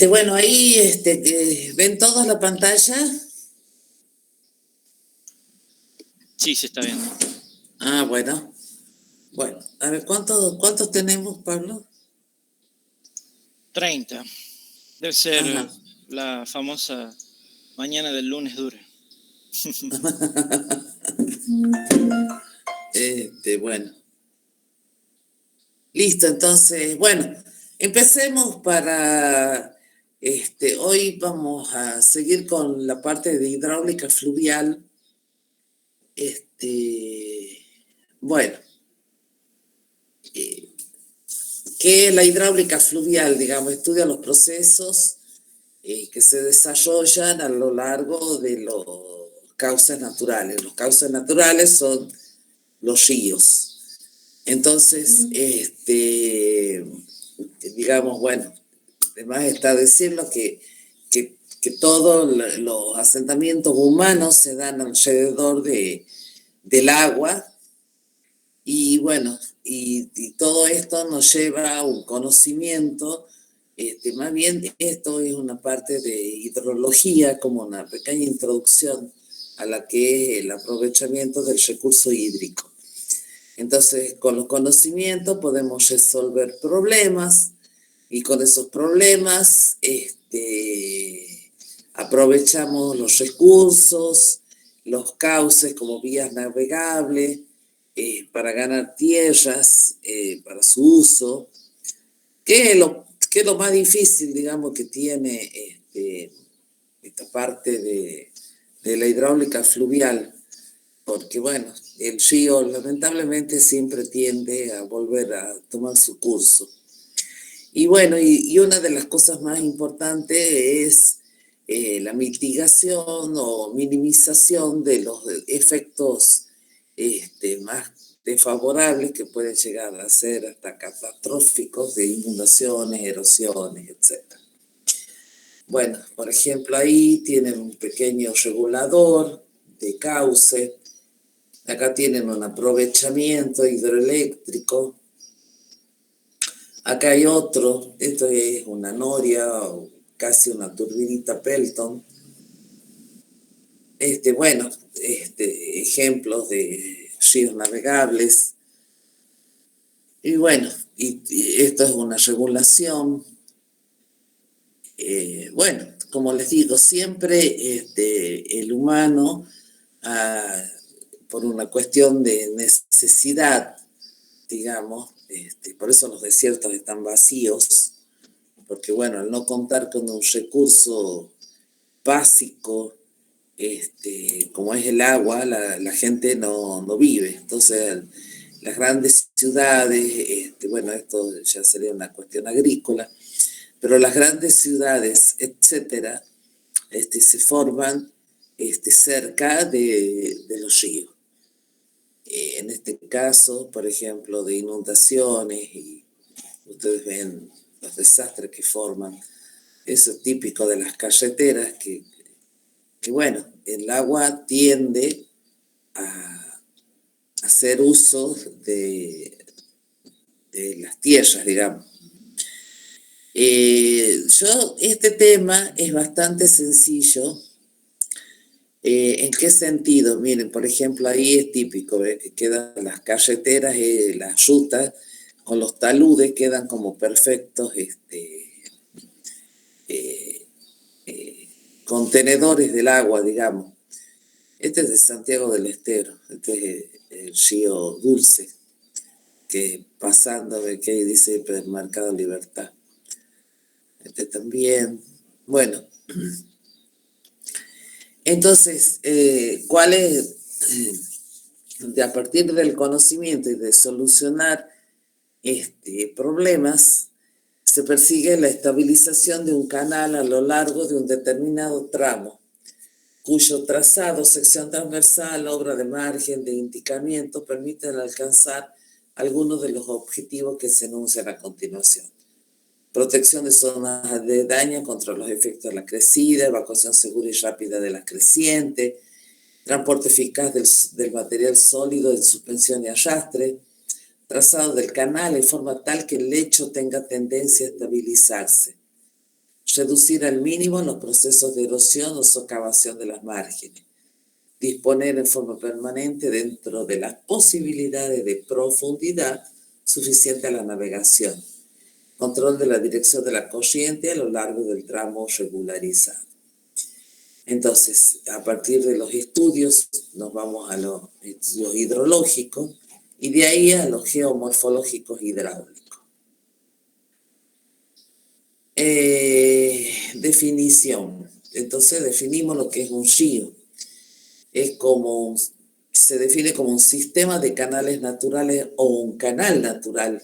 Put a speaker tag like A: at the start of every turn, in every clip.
A: Bueno, ahí ven todos la pantalla.
B: Sí, se está viendo.
A: Ah, bueno. Bueno, a ver, ¿cuántos tenemos, Pablo?
B: 30. Debe ser
A: Ajá.
B: la famosa mañana del lunes dure.
A: Bueno. Listo, entonces, bueno, empecemos para, hoy vamos a seguir con la parte de hidráulica fluvial. Bueno, eh, que la hidráulica fluvial, digamos, estudia los procesos que se desarrollan a lo largo de los cauces naturales. Los cauces naturales son los ríos. Entonces, digamos, bueno, además está decirlo que todos los asentamientos humanos se dan alrededor del agua y bueno, y todo esto nos lleva a un conocimiento, más bien esto es una parte de hidrología, como una pequeña introducción a la que es el aprovechamiento del recurso hídrico. Entonces, con los conocimientos podemos resolver problemas y con esos problemas aprovechamos los recursos, los cauces como vías navegables, para ganar tierras, para su uso, que es lo más difícil, digamos, que tiene esta parte de la hidráulica fluvial, porque bueno, el río lamentablemente siempre tiende a volver a tomar su curso. Y bueno, y una de las cosas más importantes es la mitigación o minimización de los efectos más desfavorables que pueden llegar a ser hasta catastróficos de inundaciones, erosiones, etc. Bueno, por ejemplo, ahí tienen un pequeño regulador de cauce. Acá tienen un aprovechamiento hidroeléctrico. Acá hay otro, esto es una noria o casi una turbinita Pelton. Bueno, ejemplos de ríos navegables. Y bueno, y esto es una regulación. Bueno, como les digo, siempre el humano, por una cuestión de necesidad, digamos, por eso los desiertos están vacíos, porque bueno, al no contar con un recurso básico, como es el agua, la gente no vive. Entonces, las grandes ciudades, bueno, esto ya sería una cuestión agrícola, pero las grandes ciudades, etcétera, se forman cerca de los ríos. En este caso, por ejemplo, de inundaciones, y ustedes ven los desastres que forman. Eso es típico de las carreteras, que bueno, el agua tiende a hacer uso de las tierras, digamos. Este tema es bastante sencillo. ¿En qué sentido? Miren, por ejemplo, ahí es típico, que quedan las carreteras, las rutas, con los taludes quedan como perfectos contenedores del agua, digamos. Este es de Santiago del Estero, este es el río Dulce, que pasando, que ahí dice Hipermercado Libertad. Este también, bueno. Entonces, ¿cuál es? A partir del conocimiento y de solucionar problemas, se persigue la estabilización de un canal a lo largo de un determinado tramo, cuyo trazado, sección transversal, obra de margen, de indicamiento, permiten alcanzar algunos de los objetivos que se enuncian a continuación. Protección de zonas de daño contra los efectos de la crecida, evacuación segura y rápida de las crecientes, transporte eficaz del material sólido en suspensión y arrastre, trazado del canal en forma tal que el lecho tenga tendencia a estabilizarse, reducir al mínimo los procesos de erosión o socavación de las márgenes, disponer en forma permanente dentro de las posibilidades de profundidad suficiente a la navegación, control de la dirección de la corriente a lo largo del tramo regularizado. Entonces, a partir de los estudios, nos vamos a los estudios hidrológicos y de ahí a los geomorfológicos hidráulicos. Definición. Entonces, definimos lo que es un río. Se define como un sistema de canales naturales o un canal natural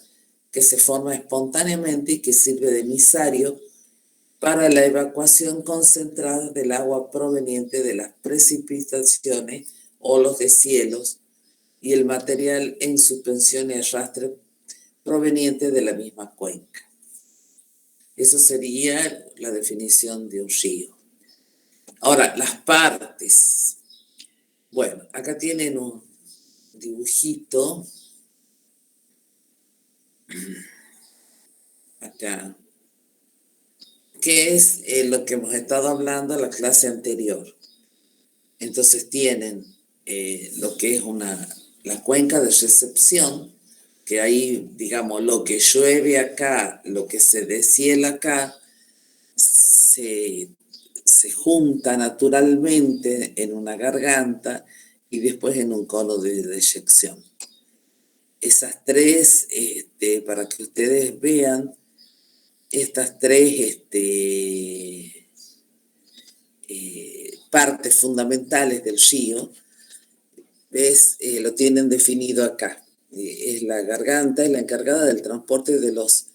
A: que se forma espontáneamente y que sirve de emisario para la evacuación concentrada del agua proveniente de las precipitaciones o los deshielos y el material en suspensión y arrastre proveniente de la misma cuenca. Eso sería la definición de un río. Ahora, las partes. Bueno, acá tienen un dibujito. Acá. Que es lo que hemos estado hablando en la clase anterior. Entonces tienen lo que es la cuenca de recepción, que ahí, digamos, lo que llueve acá, lo que se deshiela acá, se junta naturalmente en una garganta y después en un cono de deyección. Esas tres, para que ustedes vean, estas tres partes fundamentales del río, lo tienen definido acá. Es la garganta, es la encargada del transporte de los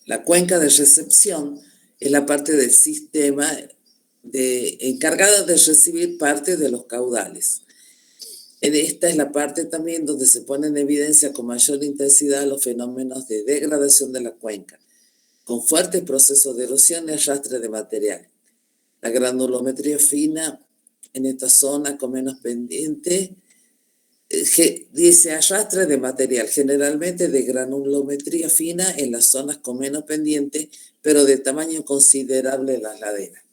A: La cuenca de recepción es la parte del sistema encargada de recibir parte de los caudales. Esta es la parte también donde se pone en evidencia con mayor intensidad los fenómenos de degradación de la cuenca, con fuertes procesos de erosión y arrastre de material. La granulometría fina en esta zona con menos pendiente, dice arrastre de material, generalmente de granulometría fina en las zonas con menos pendiente, pero de tamaño considerable en las laderas.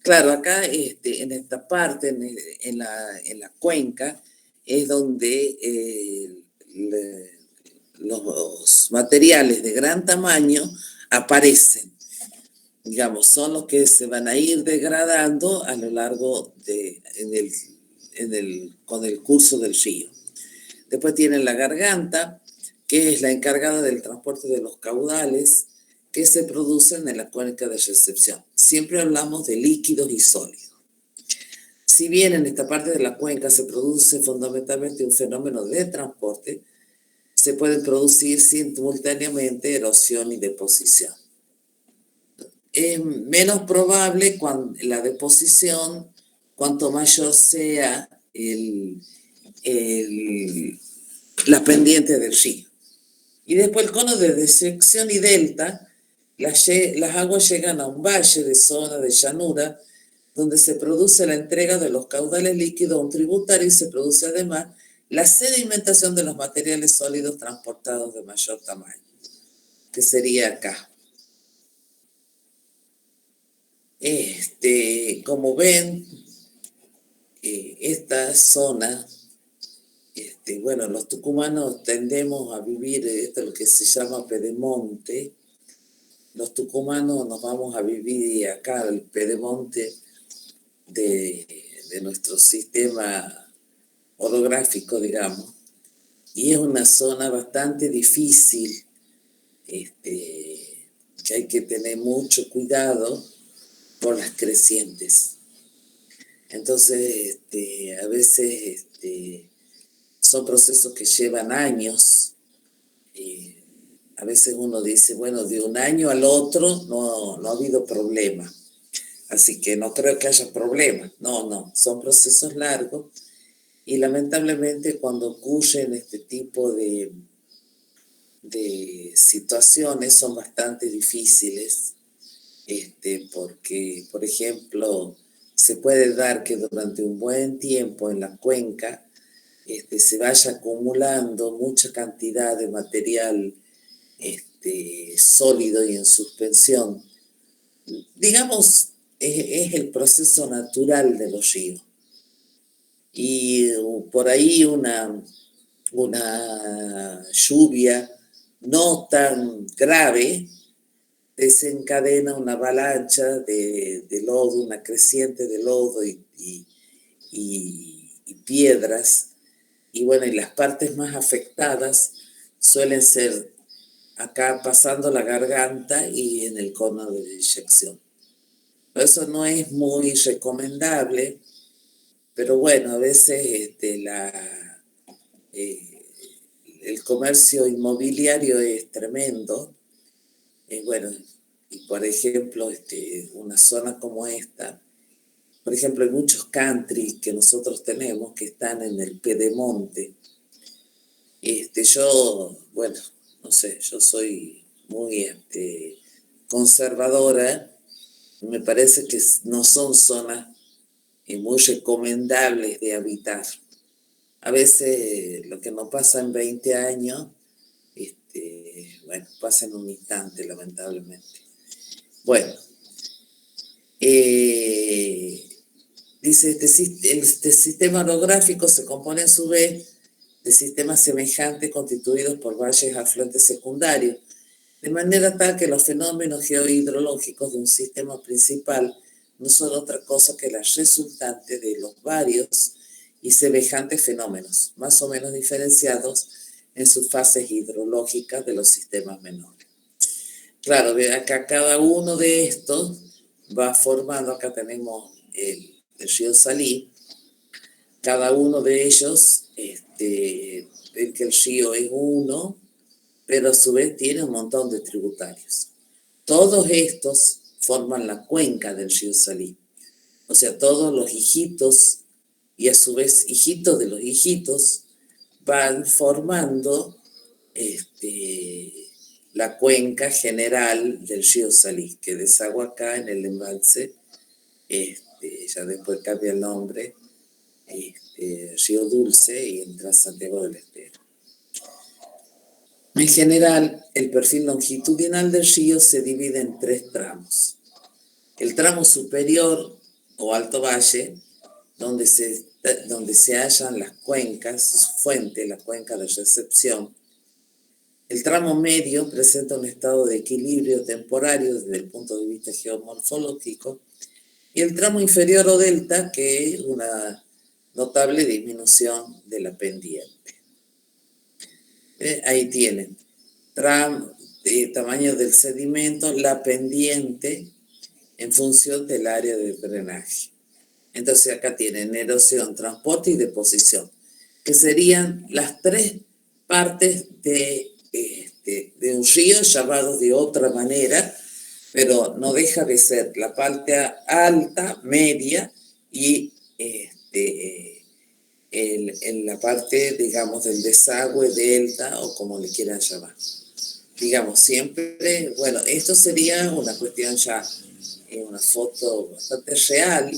A: Claro, acá en esta parte, en la cuenca, es donde los materiales de gran tamaño aparecen. Digamos, son los que se van a ir degradando a lo largo con el curso del río. Después tienen la garganta, que es la encargada del transporte de los caudales que se producen en la cuenca de recepción. Siempre hablamos de líquidos y sólidos. Si bien en esta parte de la cuenca se produce fundamentalmente un fenómeno de transporte, se pueden producir simultáneamente erosión y deposición. Es menos probable la deposición cuanto mayor sea la pendiente del río. Y después el cono de deyección y delta, las aguas llegan a un valle de zona de llanura, donde se produce la entrega de los caudales líquidos a un tributario y se produce además la sedimentación de los materiales sólidos transportados de mayor tamaño, que sería acá. Como ven, esta zona, bueno, los tucumanos tendemos a vivir lo que se llama pedemonte. Los tucumanos nos vamos a vivir acá, el pedemonte de nuestro sistema orográfico, digamos, y es una zona bastante difícil, que hay que tener mucho cuidado por las crecientes. Entonces, a veces son procesos que llevan años. A veces uno dice, bueno, de un año al otro no ha habido problema. Así que no creo que haya problema. No, son procesos largos. Y lamentablemente cuando ocurren este tipo de situaciones son bastante difíciles. Porque, por ejemplo, se puede dar que durante un buen tiempo en la cuenca se vaya acumulando mucha cantidad de material sólido y en suspensión. Digamos, es el proceso natural de los ríos. Y por ahí una lluvia no tan grave desencadena una avalancha de lodo, una creciente de lodo y piedras. Y bueno, y las partes más afectadas suelen ser acá pasando la garganta y en el cono de eyección. Eso no es muy recomendable, pero bueno, a veces el comercio inmobiliario es tremendo. Bueno, y por ejemplo, una zona como esta, por ejemplo, hay muchos country que nosotros tenemos que están en el pedemonte. Yo, bueno, no sé, yo soy muy conservadora. Me parece que no son zonas muy recomendables de habitar. A veces lo que no pasa en 20 años, bueno, pasa en un instante, lamentablemente. Bueno, dice, este sistema orográfico se compone a su vez de sistemas semejantes constituidos por valles afluentes secundarios, de manera tal que los fenómenos geohidrológicos de un sistema principal no son otra cosa que las resultantes de los varios y semejantes fenómenos, más o menos diferenciados en sus fases hidrológicas de los sistemas menores. Claro, acá cada uno de estos va formando, acá tenemos el río Salí, cada uno de ellos, ven que el río es uno, pero a su vez tiene un montón de tributarios. Todos estos forman la cuenca del río Salí. O sea, todos los hijitos y a su vez hijitos de los hijitos van formando la cuenca general del río Salí, que desagua acá en el embalse, ya después cambia el nombre, Río Dulce, y entra a Santiago del Estero. En general, el perfil longitudinal del río se divide en 3 tramos. El tramo superior o alto valle, donde se hallan las cuencas, su fuente, la cuenca de recepción. El tramo medio presenta un estado de equilibrio temporario desde el punto de vista geomorfológico, y el tramo inferior o delta, que es una notable disminución de la pendiente. Ahí tienen tamaño del sedimento, la pendiente en función del área de drenaje. Entonces acá tienen erosión, transporte y deposición, que serían las 3 partes de un río llamados de otra manera, pero no deja de ser la parte alta, media y en la parte, digamos, del desagüe, delta o como le quieran llamar. Digamos, siempre, bueno, esto sería una cuestión ya, una foto bastante real,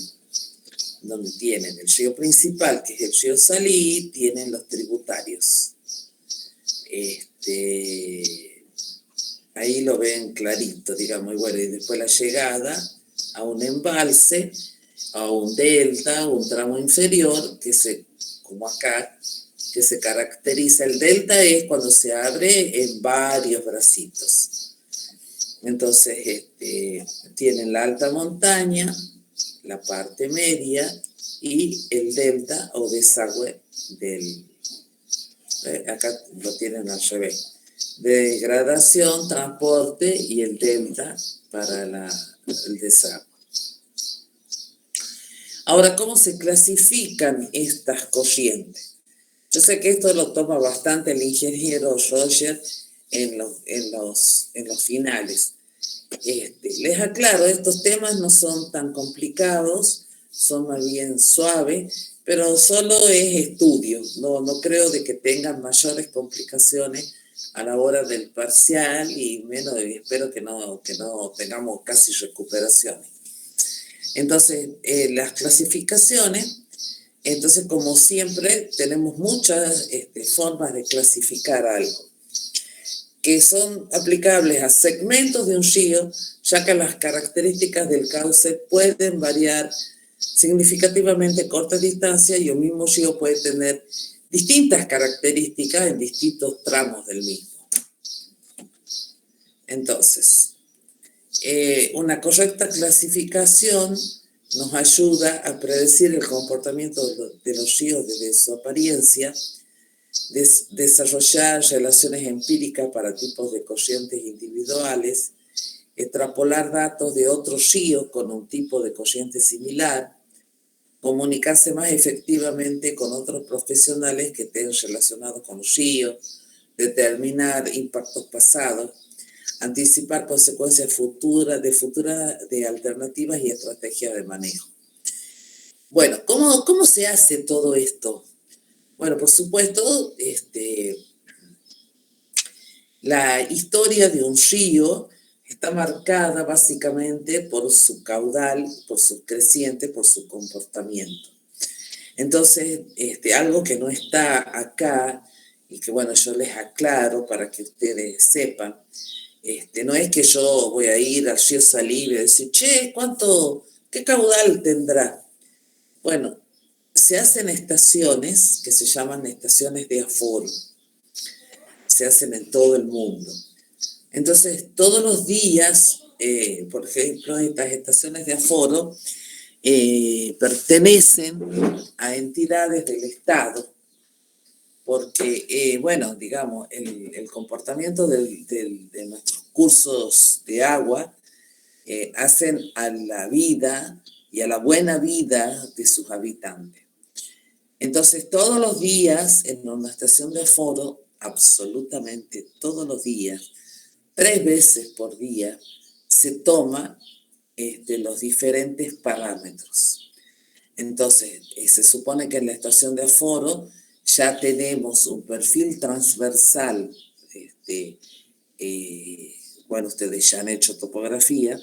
A: donde tienen el río principal, que es el río Salí, tienen los tributarios. Ahí lo ven clarito, digamos, y bueno, y después la llegada a un embalse, a un delta, un tramo inferior, como acá, que se caracteriza. El delta es cuando se abre en varios bracitos. Entonces, tienen la alta montaña, la parte media y el delta o desagüe acá lo tienen al revés, de degradación, transporte y el delta para el desagüe. Ahora, ¿cómo se clasifican estas corrientes? Yo sé que esto lo toma bastante el ingeniero Roger en los finales. Les aclaro, estos temas no son tan complicados, son más bien suaves, pero solo es estudio. No creo de que tengan mayores complicaciones a la hora del parcial, y menos, espero que no tengamos casi recuperaciones. Entonces, las clasificaciones Entonces, como siempre, tenemos muchas formas de clasificar algo, que son aplicables a segmentos de un río, ya que las características del cauce pueden variar significativamente a corta distancia y un mismo río puede tener distintas características en distintos tramos del mismo. Entonces, una correcta clasificación nos ayuda a predecir el comportamiento de los ríos desde su apariencia, desarrollar relaciones empíricas para tipos de corrientes individuales, extrapolar datos de otros ríos con un tipo de corriente similar, comunicarse más efectivamente con otros profesionales que estén relacionados con los ríos, determinar impactos pasados, anticipar consecuencias futuras de alternativas y estrategias de manejo. Bueno, ¿cómo se hace todo esto? Bueno, por supuesto, la historia de un río está marcada básicamente por su caudal, por su creciente, por su comportamiento. Entonces, algo que no está acá y que, bueno, yo les aclaro para que ustedes sepan, no es que yo voy a ir al río Salín y decir, che, ¿qué caudal tendrá? Bueno, se hacen estaciones que se llaman estaciones de aforo. Se hacen en todo el mundo. Entonces, todos los días, por ejemplo, estas estaciones de aforo pertenecen a entidades del Estado, porque, bueno, digamos, el comportamiento de nuestros cursos de agua hacen a la vida y a la buena vida de sus habitantes. Entonces, todos los días en una estación de aforo, absolutamente todos los días, 3 veces por día, se toma los diferentes parámetros. Entonces, se supone que en la estación de aforo ya tenemos un perfil transversal. Bueno, ustedes ya han hecho topografía.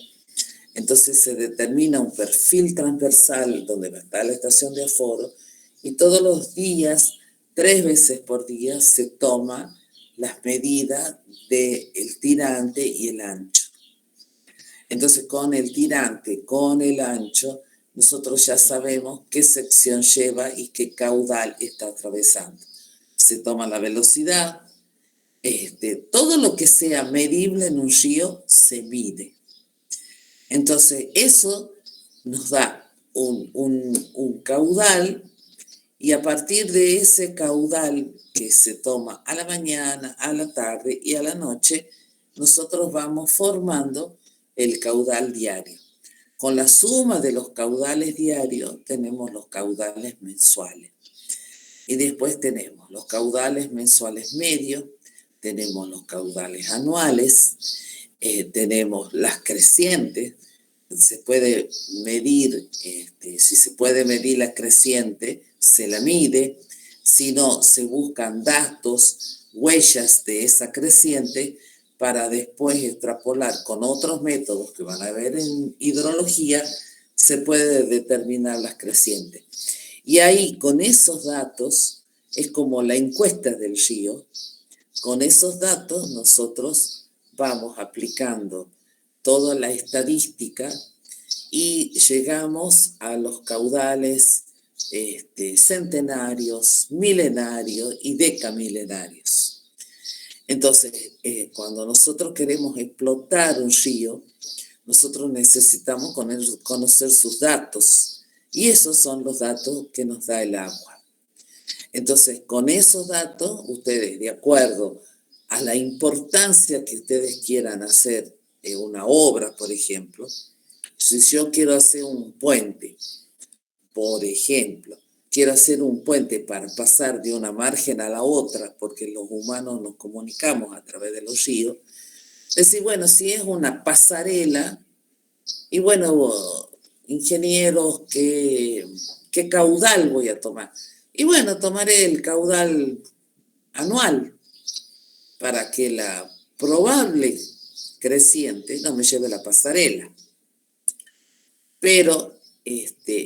A: Entonces se determina un perfil transversal donde va a estar la estación de aforo y todos los días, 3 veces por día, se toma las medidas del tirante y el ancho. Entonces, con el tirante, con el ancho, nosotros ya sabemos qué sección lleva y qué caudal está atravesando. Se toma la velocidad, todo lo que sea medible en un río se mide. Entonces, eso nos da un caudal y a partir de ese caudal que se toma a la mañana, a la tarde y a la noche, nosotros vamos formando el caudal diario. Con la suma de los caudales diarios tenemos los caudales mensuales. Y después tenemos los caudales mensuales medios, tenemos los caudales anuales, tenemos las crecientes. Se puede medir, si se puede medir la creciente, se la mide. Si no, se buscan datos, huellas de esa creciente para después extrapolar con otros métodos que van a ver en hidrología, se puede determinar las crecientes. Y ahí, con esos datos, es como la encuesta del río. Con esos datos nosotros vamos aplicando toda la estadística y llegamos a los caudales centenarios, milenarios y decamilenarios. Entonces, cuando nosotros queremos explotar un río, nosotros necesitamos conocer sus datos y esos son los datos que nos da el agua. Entonces, con esos datos, ustedes, de acuerdo a la importancia que ustedes quieran hacer una obra, por ejemplo, si yo quiero hacer un puente, por ejemplo, quiero hacer un puente para pasar de una margen a la otra, porque los humanos nos comunicamos a través de los ríos, decir, bueno, si es una pasarela, y bueno, ingenieros, ¿qué caudal voy a tomar? Y bueno, tomaré el caudal anual para que la probable creciente no me lleve la pasarela. Pero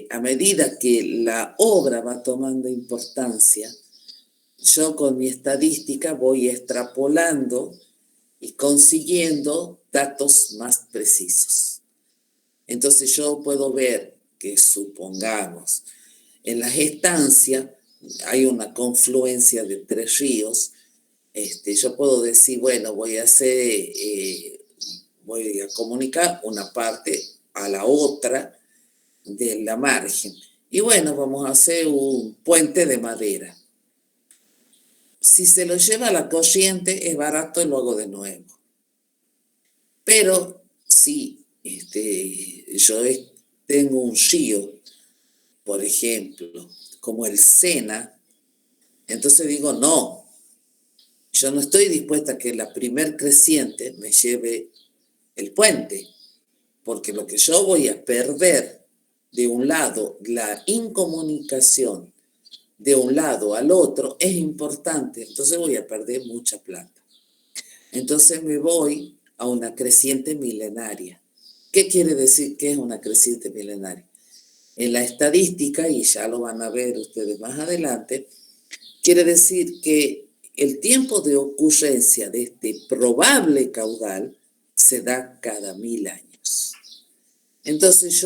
A: a medida que la obra va tomando importancia, yo con mi estadística voy extrapolando y consiguiendo datos más precisos. Entonces yo puedo ver que, supongamos, en las estancias hay una confluencia de 3 ríos. Yo puedo decir, bueno, voy a comunicar una parte a la otra de la margen. Y bueno, vamos a hacer un puente de madera. Si se lo lleva a la corriente es barato y lo hago de nuevo. Pero si yo tengo un río, por ejemplo, como el Sena, entonces digo, no, yo no estoy dispuesta a que la primer creciente me lleve el puente, porque lo que yo voy a perder de un lado, la incomunicación de un lado al otro es importante, entonces voy a perder mucha plata. Entonces me voy a una creciente milenaria. ¿Qué quiere decir que es una creciente milenaria? En la estadística, y ya lo van a ver ustedes más adelante, quiere decir que el tiempo de ocurrencia de este probable caudal se da cada 1000 años. Entonces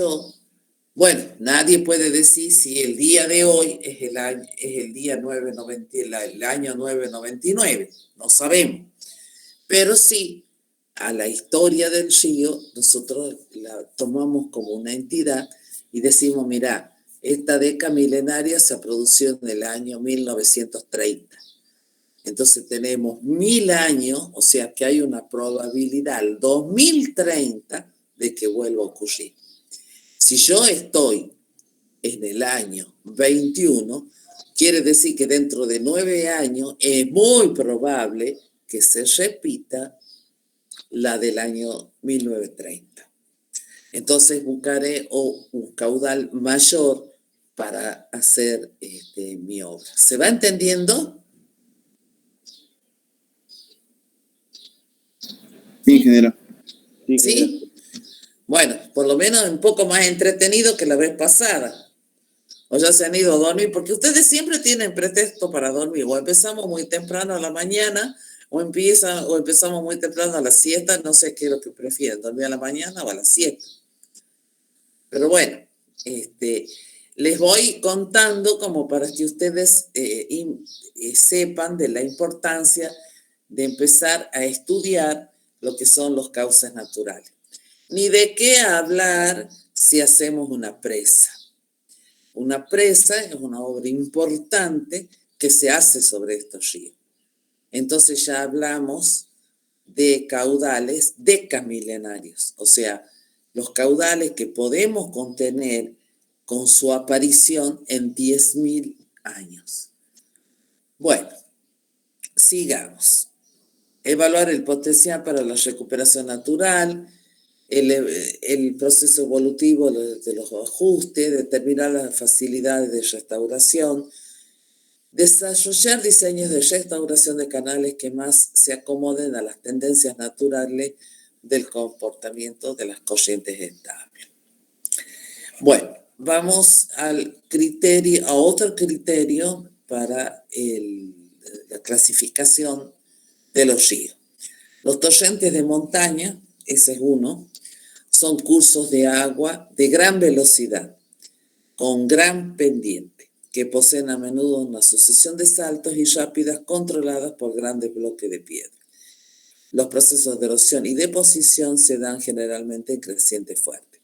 A: bueno, nadie puede decir si el día de hoy es el año 999, no sabemos. Pero sí, a la historia del río, nosotros la tomamos como una entidad y decimos, mira, esta década milenaria se produjo en el año 1930. Entonces tenemos 1000 años, o sea que hay una probabilidad al 2030 de que vuelva a ocurrir. Si yo estoy en el año 21, quiere decir que dentro de 9 años es muy probable que se repita la del año 1930. Entonces buscaré un caudal mayor para hacer mi obra. ¿Se va entendiendo?
C: Sí, ingeniero.
A: ¿Sí? Bueno, por lo menos un poco más entretenido que la vez pasada. O ya se han ido a dormir, porque ustedes siempre tienen pretexto para dormir. O empezamos muy temprano a la mañana, o empezamos muy temprano a la siesta. No sé qué es lo que prefieren, dormir a la mañana o a la siesta. Pero bueno, les voy contando como para que ustedes sepan de la importancia de empezar a estudiar lo que son los cauces naturales. Ni de qué hablar si hacemos una presa. Una presa es una obra importante que se hace sobre estos ríos. Entonces ya hablamos de caudales decamilenarios, o sea, los caudales que podemos contener con su aparición en 10.000 años. Bueno, sigamos. Evaluar el potencial para la recuperación natural, el proceso evolutivo de los ajustes, determinar las facilidades de restauración, desarrollar diseños de restauración de canales que más se acomoden a las tendencias naturales del comportamiento de las corrientes estables. Bueno, vamos a otro criterio para la clasificación de los ríos. Los torrentes de montaña, ese es uno, son cursos de agua de gran velocidad, con gran pendiente, que poseen a menudo una sucesión de saltos y rápidas controladas por grandes bloques de piedra. Los procesos de erosión y deposición se dan generalmente en creciente fuerte.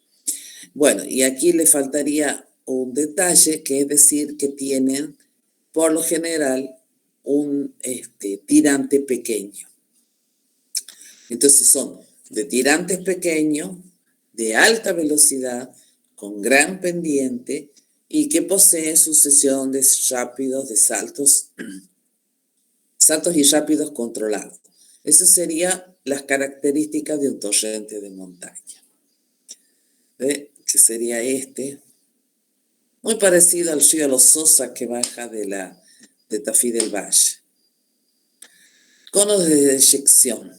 A: Bueno, y aquí le faltaría un detalle, que es decir, que tienen, por lo general, un tirante pequeño. Entonces son de tirantes pequeños, de alta velocidad, con gran pendiente y que poseen sucesión de saltos y rápidos controlados. Esas serían las características de un torrente de montaña. ¿Ve? Que sería muy parecido al río Los Sosa que baja de Tafí del Valle. Conos de deyección.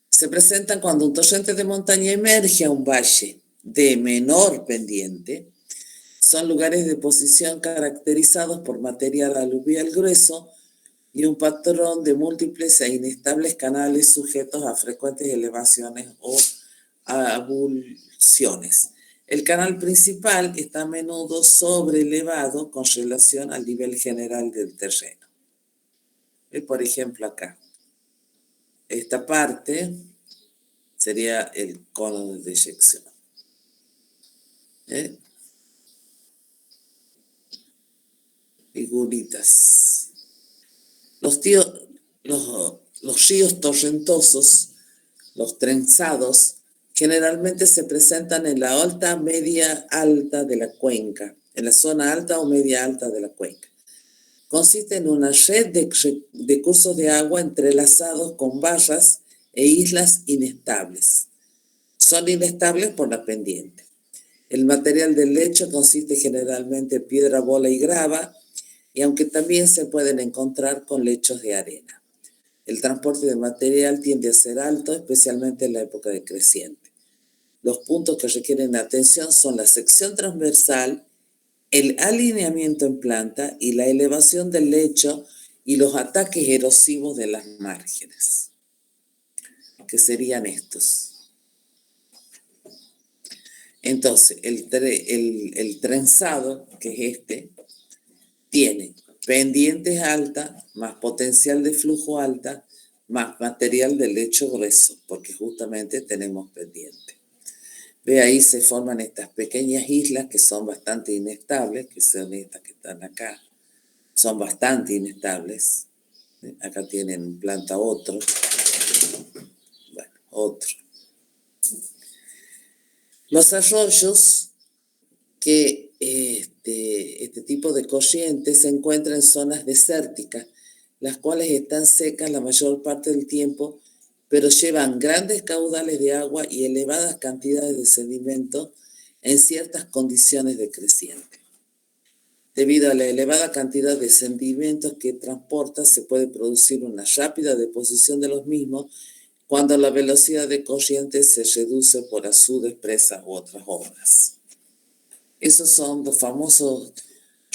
A: Se presentan cuando un torrente de montaña emerge a un valle de menor pendiente son lugares de deposición caracterizados por material aluvial grueso y un patrón de múltiples e inestables canales sujetos a frecuentes elevaciones o abulsiones. El canal principal está a menudo sobrelevado con relación al nivel general del terreno. Por ejemplo, acá. Esta parte sería el cono de deyección. Figuritas. Los ríos torrentosos, los trenzados, generalmente se presentan en la alta, media, alta de la cuenca, en la zona alta o media alta de la cuenca. Consiste en una red de cursos de agua entrelazados con barras e islas inestables. Son inestables por la pendiente. El material del lecho consiste generalmente en piedra, bola y grava, y aunque también se pueden encontrar con lechos de arena. El transporte de material tiende a ser alto, especialmente en la época de creciente. Los puntos que requieren atención son la sección transversal, el alineamiento en planta y la elevación del lecho y los ataques erosivos de las márgenes, que serían estos. Entonces, el trenzado, que es este, tiene pendientes altas, más potencial de flujo alta, más material de lecho grueso, porque justamente tenemos pendiente. Ve, ahí se forman estas pequeñas islas que son bastante inestables, que son estas que están acá. Son bastante inestables. Acá tienen planta otro. Bueno, otro. Los arroyos, que este tipo de corrientes se encuentran en zonas desérticas, las cuales están secas la mayor parte del tiempo, pero llevan grandes caudales de agua y elevadas cantidades de sedimento en ciertas condiciones de creciente. Debido a la elevada cantidad de sedimentos que transporta, se puede producir una rápida deposición de los mismos cuando la velocidad de corriente se reduce por azudes, presas u otras obras. Esos son los famosos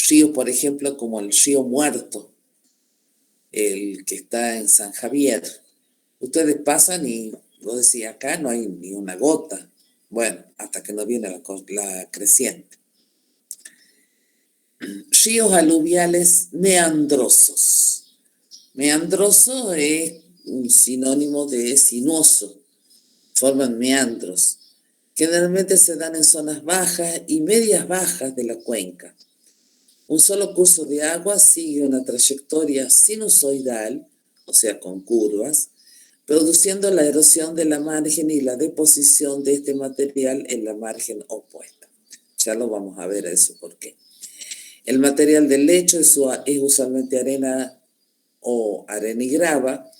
A: ríos, por ejemplo, como el río Muerto, el que está en San Javier. Ustedes pasan y, vos decís, acá no hay ni una gota. Bueno, hasta que no viene la creciente. Ríos aluviales meandrosos. Meandroso es un sinónimo de sinuoso. Forman meandros. Generalmente se dan en zonas bajas y medias bajas de la cuenca. Un solo curso de agua sigue una trayectoria sinusoidal, o sea, con curvas, produciendo la erosión de la margen y la deposición de este material en la margen opuesta. Ya lo vamos a ver eso por qué. El material del lecho es usualmente arena o arena y grava.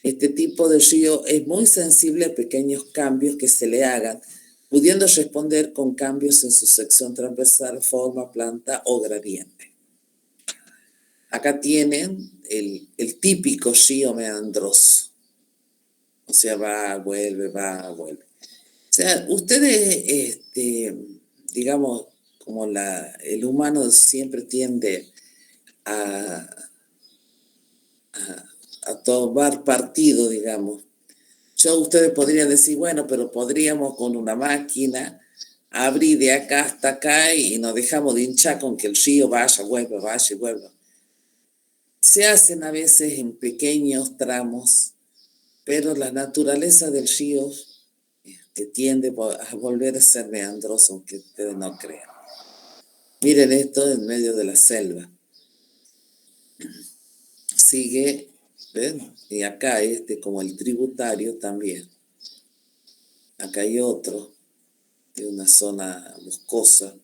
A: Este tipo de río es muy sensible a pequeños cambios que se le hagan, pudiendo responder con cambios en su sección transversal, forma, planta o gradiente. Acá tienen el típico río meandroso. O sea, va, vuelve, va, vuelve. O sea, ustedes, digamos, como el humano siempre tiende a tomar partido, digamos. Ustedes podrían decir, bueno, pero podríamos con una máquina abrir de acá hasta acá y nos dejamos de hinchar con que el río vaya, vuelva y vuelva. Se hacen a veces en pequeños tramos, pero la naturaleza del río tiende a volver a ser meandroso, aunque ustedes no crean. Miren esto en medio de la selva. Sigue, ¿ven? Y acá como el tributario también. Acá hay otro, de una zona boscosa.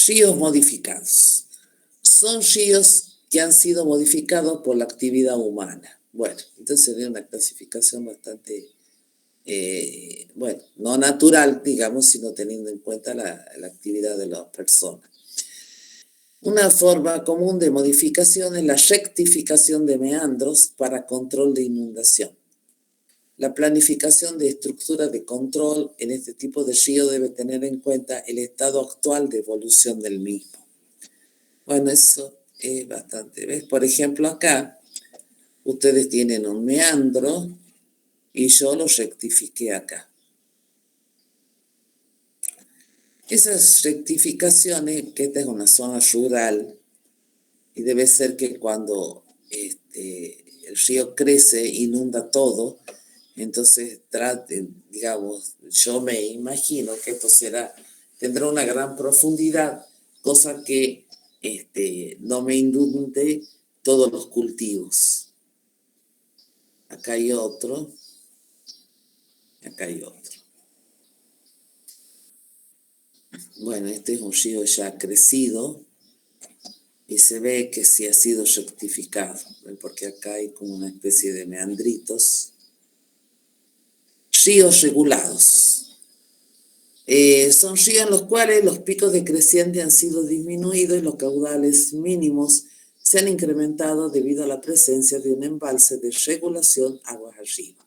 A: Ríos modificados. Son ríos que han sido modificados por la actividad humana. Bueno, entonces sería una clasificación bastante, no natural, digamos, sino teniendo en cuenta la actividad de las personas. Una forma común de modificación es la rectificación de meandros para control de inundación. La planificación de estructuras de control en este tipo de río debe tener en cuenta el estado actual de evolución del mismo. Bueno, eso es bastante. ¿Ves? Por ejemplo, acá ustedes tienen un meandro y yo lo rectifiqué acá. Esas rectificaciones, que esta es una zona rural, y debe ser que cuando el río crece, inunda todo, entonces digamos, yo me imagino que esto tendrá una gran profundidad, cosa que no me inunde todos los cultivos. Acá hay otro, acá hay otro. Bueno, este es un río ya crecido y se ve que sí ha sido rectificado, porque acá hay como una especie de meandritos. Ríos regulados. Son ríos en los cuales los picos de creciente han sido disminuidos y los caudales mínimos se han incrementado debido a la presencia de un embalse de regulación aguas arriba.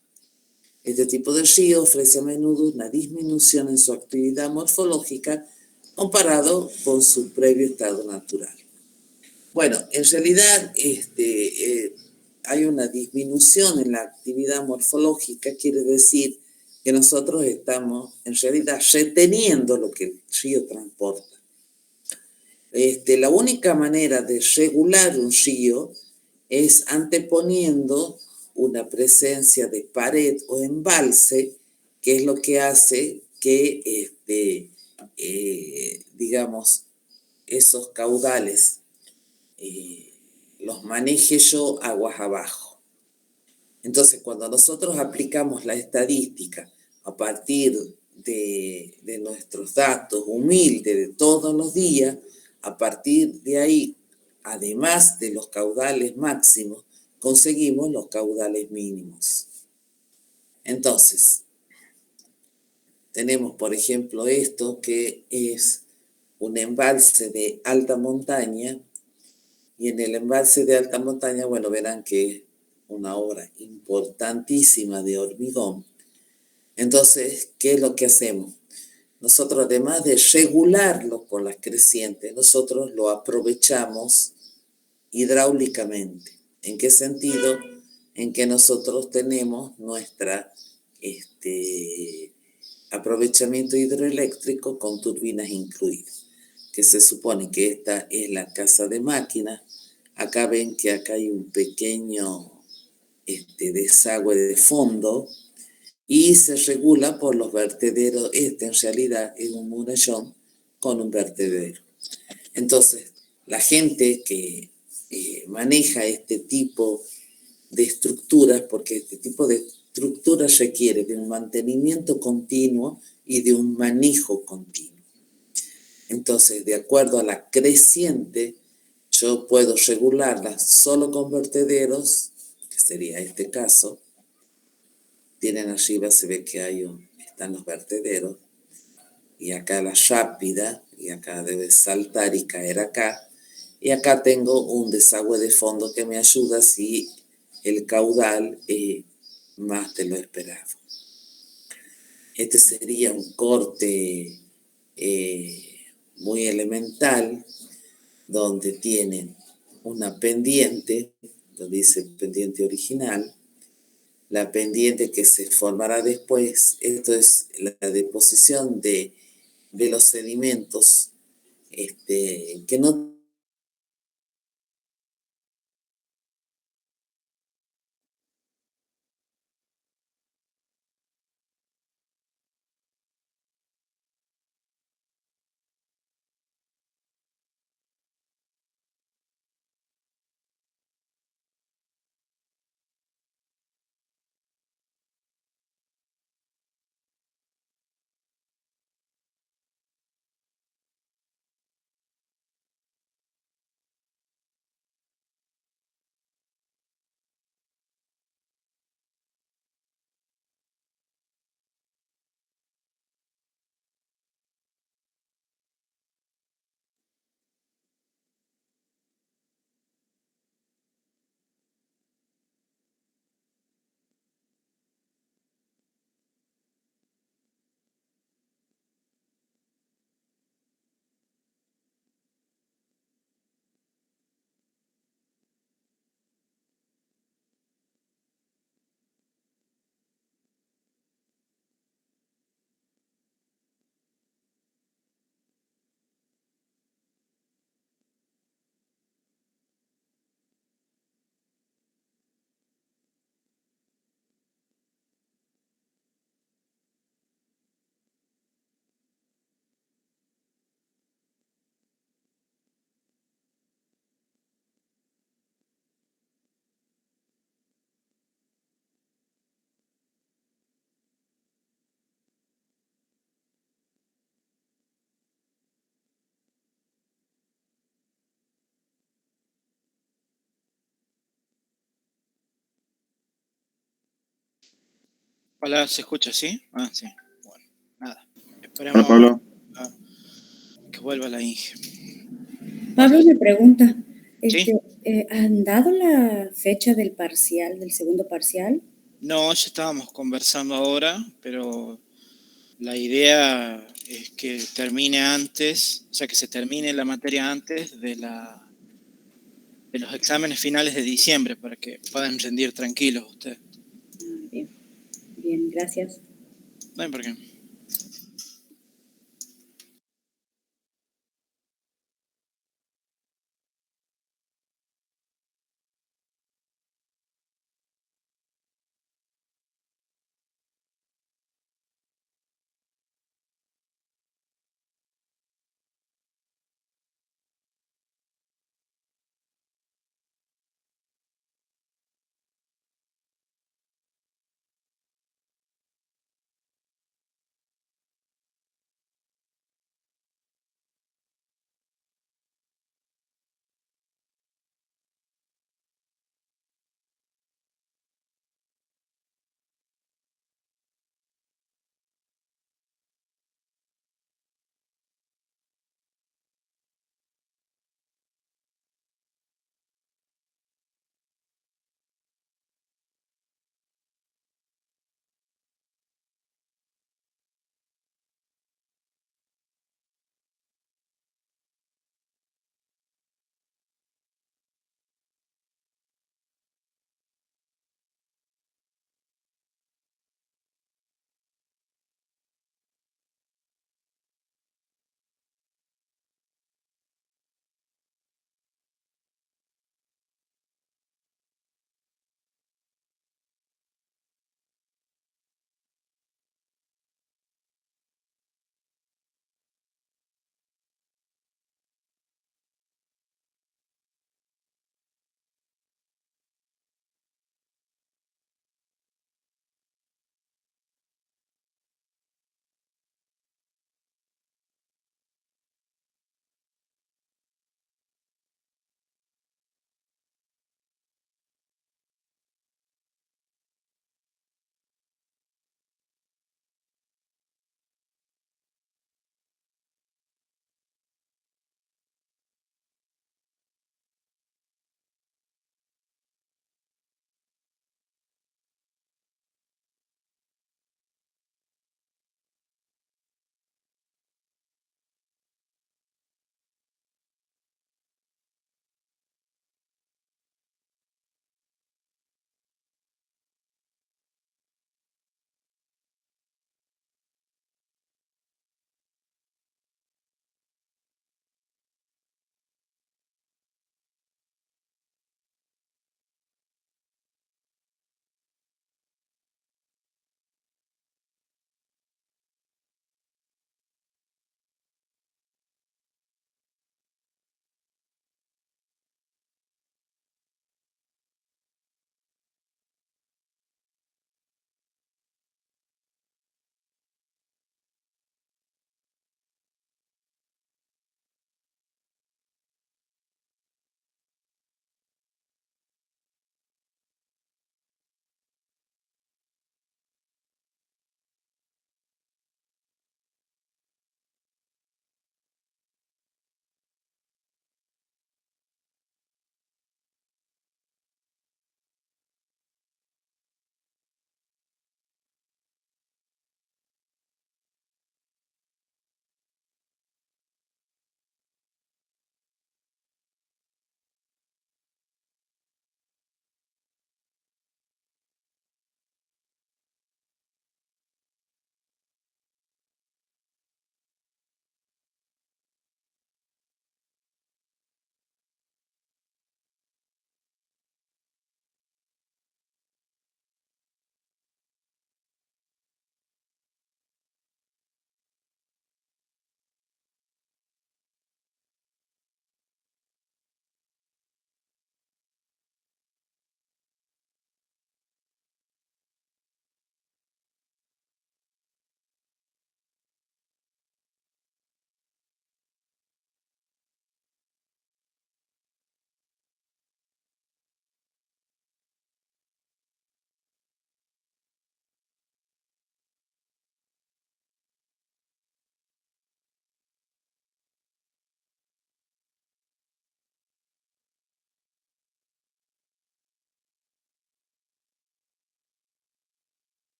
A: Este tipo de río ofrece a menudo una disminución en su actividad morfológica comparado con su previo estado natural. Bueno, en realidad hay una disminución en la actividad morfológica, quiere decir que nosotros estamos en realidad reteniendo lo que el río transporta. La única manera de regular un río es anteponiendo una presencia de pared o embalse, que es lo que hace que, digamos, esos caudales los maneje yo aguas abajo. Entonces, cuando nosotros aplicamos la estadística a partir de nuestros datos humildes de todos los días, a partir de ahí, además de los caudales máximos, conseguimos los caudales mínimos. Entonces, tenemos, por ejemplo, esto que es un embalse de alta montaña, y en el embalse de alta montaña, bueno, verán que es una obra importantísima de hormigón. Entonces, ¿qué es lo que hacemos? Nosotros, además de regularlo con las crecientes, nosotros lo aprovechamos hidráulicamente. ¿En qué sentido? En que nosotros tenemos nuestra aprovechamiento hidroeléctrico con turbinas incluidas, que se supone que esta es la casa de máquinas. Acá ven que acá hay un pequeño desagüe de fondo y se regula por los vertederos. En realidad es un murallón con un vertedero. Entonces, la gente que maneja este tipo de estructuras, porque este tipo de estructuras requiere de un mantenimiento continuo y de un manejo continuo. Entonces, de acuerdo a la creciente, yo puedo regularla solo con vertederos, que sería este caso. Tienen arriba, se ve que están los vertederos, y acá la rápida, y acá debe saltar y caer acá. Y acá tengo un desagüe de fondo que me ayuda si el caudal es más de lo esperado. Este sería un corte muy elemental, donde tienen una pendiente, donde dice pendiente original, la pendiente que se formará después. Esto es la deposición de los sedimentos que no
B: Hola, ¿se escucha, sí? Ah, sí. Bueno, nada.
C: Hola
B: Esperemos
C: Pablo.
B: a que vuelva la Inge.
D: Pablo,
B: Hola.
D: me pregunta,
B: ¿Sí?
D: ¿han dado la fecha del parcial, del segundo parcial?
B: No, ya estábamos conversando ahora, pero la idea es que termine antes, o sea, que se termine la materia antes de los exámenes finales de diciembre para que puedan rendir tranquilos ustedes.
D: Ah, bien, bien, gracias.
B: No hay por qué.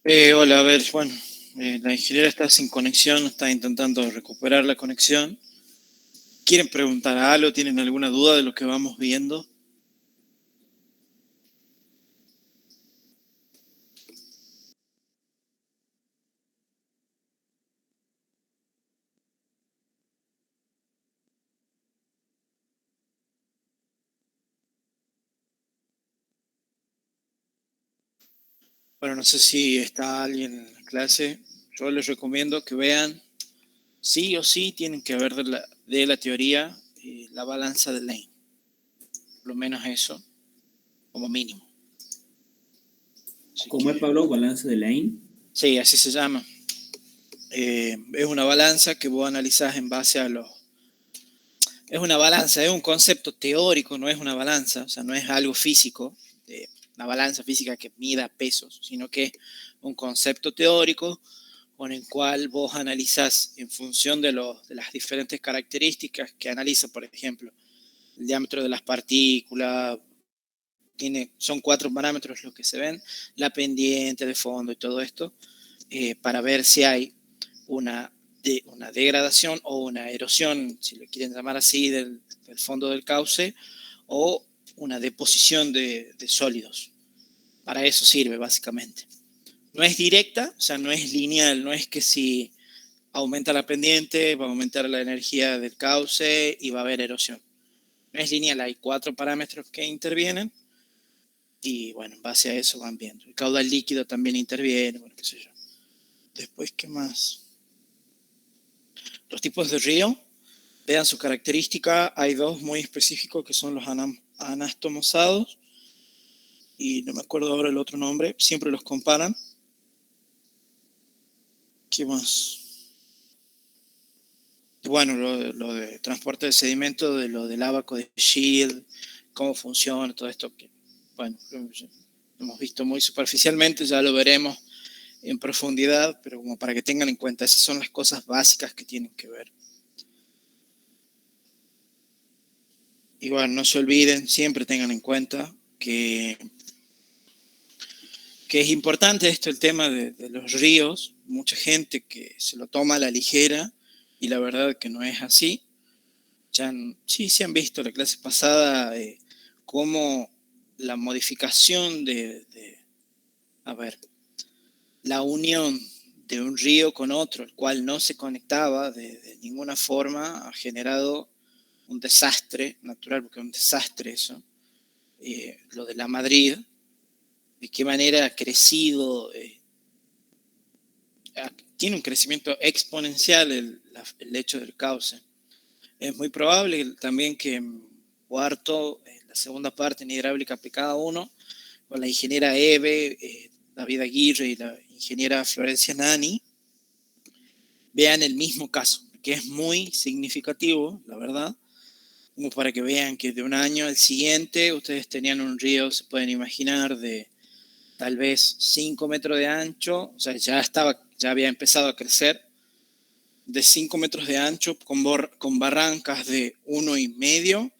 B: Hola, a ver, bueno, la ingeniera está sin conexión, está intentando recuperar la conexión. ¿Quieren preguntar algo? ¿Tienen alguna duda de lo que vamos viendo? Bueno, no sé si está alguien en la clase. Yo les recomiendo que vean, sí o sí, tienen que ver de la teoría la balanza de Lane. Por lo menos eso, como mínimo. Así
C: ¿Cómo es,
B: que,
C: Pablo? Balance de Lane.
B: sí, así se llama. Es una balanza que vos analizás en base a los... Es una balanza, es un concepto teórico, no es una balanza, o sea, no es algo físico, una balanza física que mida pesos, sino que es un concepto teórico con el cual vos analizás en función de las diferentes características que analiza, por ejemplo, el diámetro de las partículas, son 4 parámetros los que se ven, la pendiente de fondo y todo esto, para ver si hay una degradación o una erosión, si lo quieren llamar así, del fondo del cauce, o una deposición de sólidos. Para eso sirve básicamente. No es directa, o sea, no es lineal, no es que si aumenta la pendiente va a aumentar la energía del cauce y va a haber erosión. No es lineal, hay 4 parámetros que intervienen y bueno, en base a eso van viendo. El caudal líquido también interviene, bueno, qué sé yo. Después, ¿qué más? Los tipos de río, vean su característica. Hay dos muy específicos que son los anastomosados y no me acuerdo ahora el otro nombre. Siempre los comparan. ¿Qué más? Bueno, lo de transporte de sedimento, de lo del ábaco de Shield, cómo funciona, todo esto que, bueno, hemos visto muy superficialmente, ya lo veremos en profundidad, pero como para que tengan en cuenta, esas son las cosas básicas que tienen que ver. Y bueno, no se olviden, siempre tengan en cuenta que es importante esto, el tema de los ríos. Mucha gente que se lo toma a la ligera y la verdad que no es así. Sí han visto la clase pasada cómo la modificación a ver, la unión de un río con otro, el cual no se conectaba de ninguna forma, ha generado un desastre natural, porque es un desastre eso, lo de la Madrid, de qué manera ha crecido, tiene un crecimiento exponencial el lecho del cauce. Es muy probable también que en cuarto, en la segunda parte en hidráulica aplicada 1, con la ingeniera Eve, David Aguirre y la ingeniera Florencia Nani, vean el mismo caso, que es muy significativo, la verdad, como para que vean que de un año al siguiente ustedes tenían un río, se pueden imaginar, de tal vez 5 metros de ancho, o sea, ya había empezado a crecer, de 5 metros de ancho con barrancas de 1,5,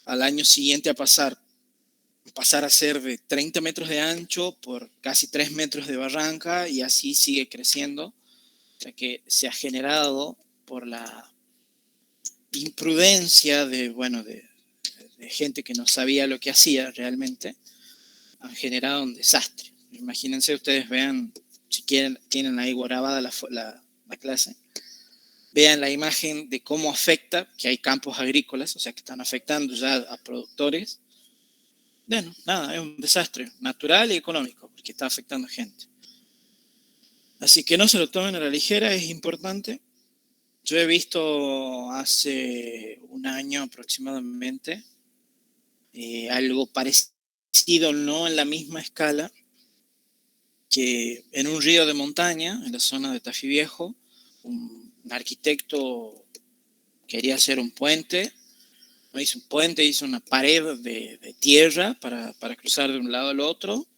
B: al año siguiente a pasar a ser de 30 metros de ancho por casi 3 metros de barranca y así sigue creciendo. O sea que se ha generado por la imprudencia de gente que no sabía lo que hacía realmente, han generado un desastre. Imagínense, ustedes vean, si quieren, tienen ahí grabada la clase, vean la imagen de cómo afecta, que hay campos agrícolas, o sea que están afectando ya a productores. Bueno, nada, es un desastre natural y económico, porque está afectando gente. Así que no se lo tomen a la ligera, es importante. Yo he visto hace un año aproximadamente algo parecido, no en la misma escala, que en un río de montaña, en la zona de Tafí Viejo, un arquitecto quería hacer un puente, no hizo un puente, hizo una pared de tierra para cruzar de un lado al otro.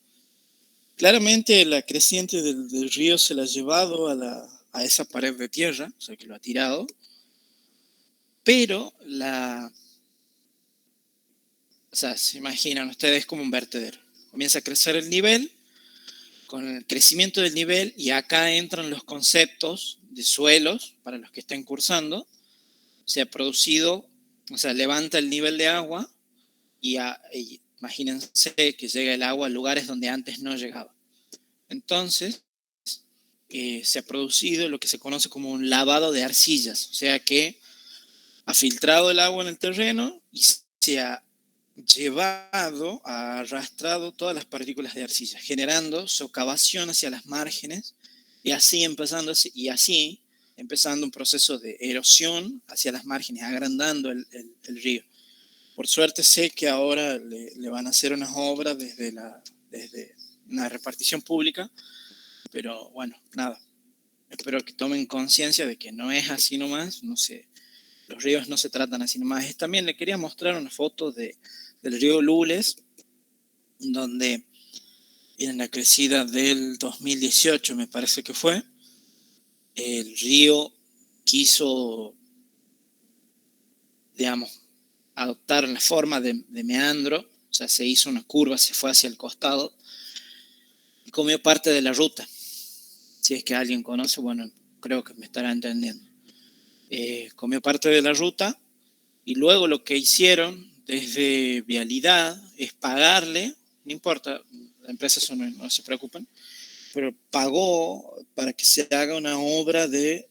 B: Claramente la creciente del río se la ha llevado a esa pared de tierra, o sea que lo ha tirado, pero o sea, se imaginan ustedes como un vertedero. Comienza a crecer el nivel con el crecimiento del nivel, y acá entran los conceptos de suelos, para los que estén cursando, se ha producido, o sea, levanta el nivel de agua y imagínense que llega el agua a lugares donde antes no llegaba. Entonces, se ha producido lo que se conoce como un lavado de arcillas, o sea que ha filtrado el agua en el terreno y se ha ha arrastrado todas las partículas de arcilla, generando socavación hacia las márgenes y así empezando un proceso de erosión hacia las márgenes, agrandando el río. Por suerte sé que ahora le van a hacer unas obras desde una repartición pública, pero bueno, nada. Espero que tomen conciencia de que no es así nomás, no sé, los ríos no se tratan así nomás. También le quería mostrar una foto del río Lules, donde en la crecida del 2018, me parece que fue, el río quiso, digamos, adoptar la forma de meandro, o sea, se hizo una curva, se fue hacia el costado y comió parte de la ruta. Si es que alguien conoce, bueno, creo que me estará entendiendo. Comió parte de la ruta y luego lo que hicieron desde Vialidad es pagarle, no importa, la empresa eso no se preocupan, pero pagó para que se haga una obra de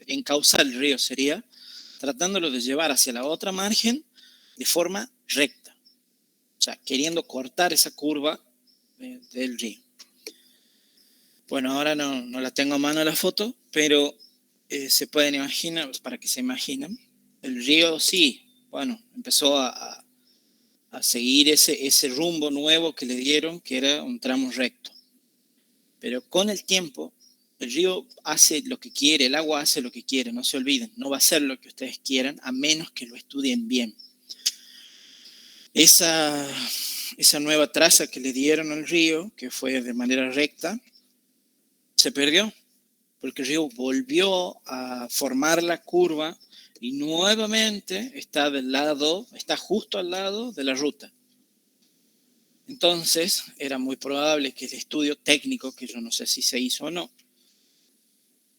B: encauzar el río, sería tratándolo de llevar hacia la otra margen de forma recta, o sea, queriendo cortar esa curva del río. Bueno, ahora no la tengo a mano la foto, pero se pueden imaginar, pues, para que se imaginen, el río sí, bueno, empezó a seguir ese rumbo nuevo que le dieron, que era un tramo recto. Pero con el tiempo, el río hace lo que quiere, el agua hace lo que quiere, no se olviden, no va a hacer lo que ustedes quieran, a menos que lo estudien bien. Esa nueva traza que le dieron al río, que fue de manera recta, se perdió, porque el río volvió a formar la curva y nuevamente está justo al lado de la ruta. Entonces, era muy probable que el estudio técnico, que yo no sé si se hizo o no,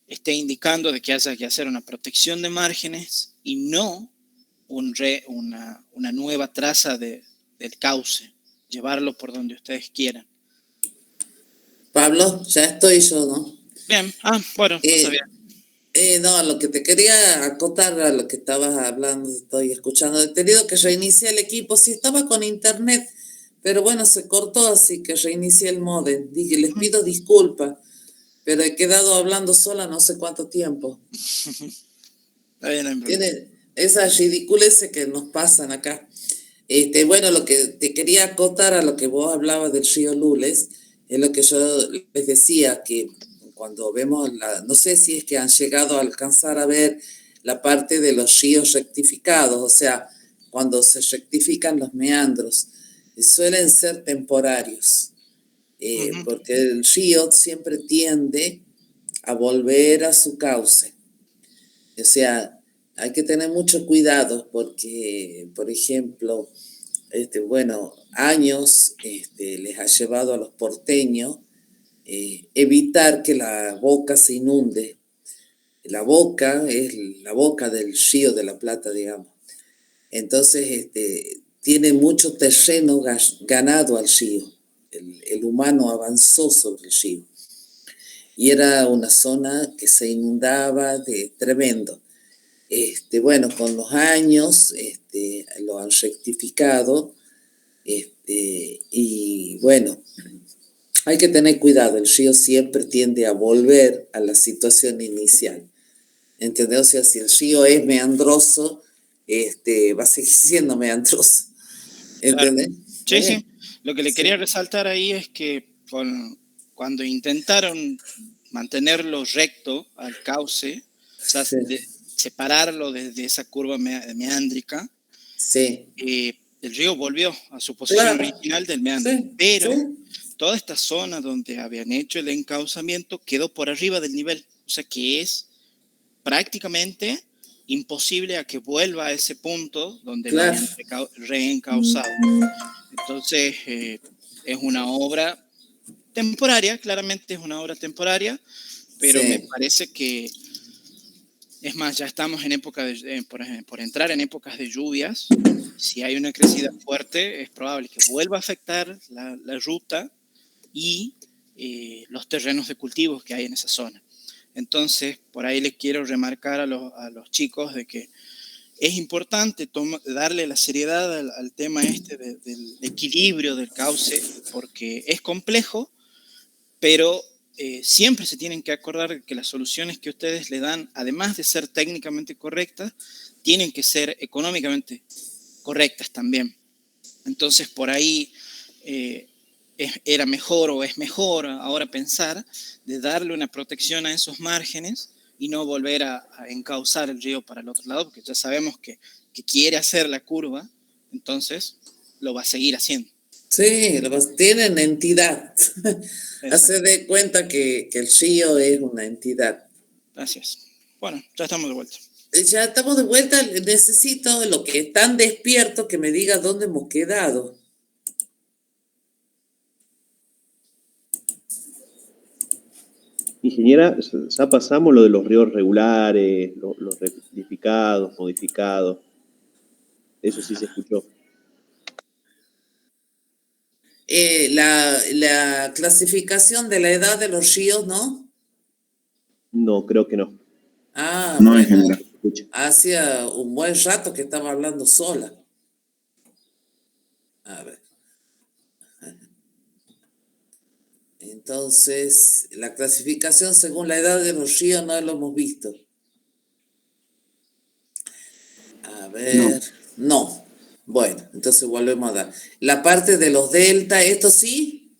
B: esté indicando de que haya que hacer una protección de márgenes y no una nueva traza del cauce, llevarlo por donde ustedes quieran.
A: Pablo, ya estoy yo, ¿no?
B: Bien, bueno, no sabía.
A: No, lo que te quería acotar a lo que estabas hablando, estoy escuchando. He tenido que reiniciar el equipo, sí estaba con internet, pero bueno, se cortó, así que reinicié el módem. Dije, les pido disculpas, pero he quedado hablando sola no sé cuánto tiempo.
B: Está bien, no hay problema.
A: Tiene esas ridiculeces que nos pasan acá. Bueno, lo que te quería acotar a lo que vos hablabas del río Lules, es lo que yo les decía, que cuando vemos, no sé si es que han llegado a alcanzar a ver la parte de los ríos rectificados, o sea, cuando se rectifican los meandros, suelen ser temporarios, porque el río siempre tiende a volver a su cauce. O sea, hay que tener mucho cuidado porque, por ejemplo, bueno, años les ha llevado a los porteños evitar que la boca se inunde. La boca es la boca del río de la Plata, digamos. Entonces, tiene mucho terreno ganado al río. El humano avanzó sobre el río. Y era una zona que se inundaba de tremendo. Bueno, con los años lo han rectificado. Y bueno, hay que tener cuidado, el río siempre tiende a volver a la situación inicial, ¿entendés? O sea, si el río es meandroso, va a seguir siendo meandroso, ¿entendés?
B: Claro. Sí. Lo que le quería resaltar ahí es que cuando intentaron mantenerlo recto al cauce, o sea, separarlo desde esa curva meándrica, el río volvió a su posición original del meandro, pero toda esta zona donde habían hecho el encauzamiento quedó por arriba del nivel, o sea que es prácticamente imposible a que vuelva a ese punto donde lo habían reencauzado. Entonces, es una obra temporaria, claramente es una obra temporaria, pero
A: Sí.
B: me parece que, es más, ya estamos en por entrar en épocas de lluvias. Si hay una crecida fuerte, es probable que vuelva a afectar la ruta y los terrenos de cultivos que hay en esa zona. Entonces, por ahí les quiero remarcar a los chicos de que es importante darle la seriedad al tema del equilibrio del cauce, porque es complejo, pero siempre se tienen que acordar de que las soluciones que ustedes le dan, además de ser técnicamente correctas, tienen que ser económicamente correctas también. Entonces, por ahí era mejor o es mejor ahora pensar de darle una protección a esos márgenes y no volver a encauzar el río para el otro lado, porque ya sabemos que quiere hacer la curva, entonces lo va a seguir haciendo.
A: Sí, tienen entidad. Hace
B: Exacto.
A: de cuenta que el río es una entidad.
B: Gracias. Bueno, ya estamos de vuelta.
A: Ya estamos de vuelta. Necesito lo que es tan despierto que me diga dónde hemos quedado.
C: Ingeniera, ya pasamos lo de los ríos regulares, los rectificados, modificados. Eso sí se escuchó.
A: La clasificación de la edad de los ríos, ¿no?
C: No, creo que no.
A: Ah,
E: No,
A: bueno,
E: ingeniera.
C: Escucha.
A: hacía un buen rato que estaba hablando sola. A ver. Entonces, la clasificación según la edad de los ríos no lo hemos visto. A ver, no. Bueno, entonces volvemos a dar. La parte de los delta, ¿esto sí?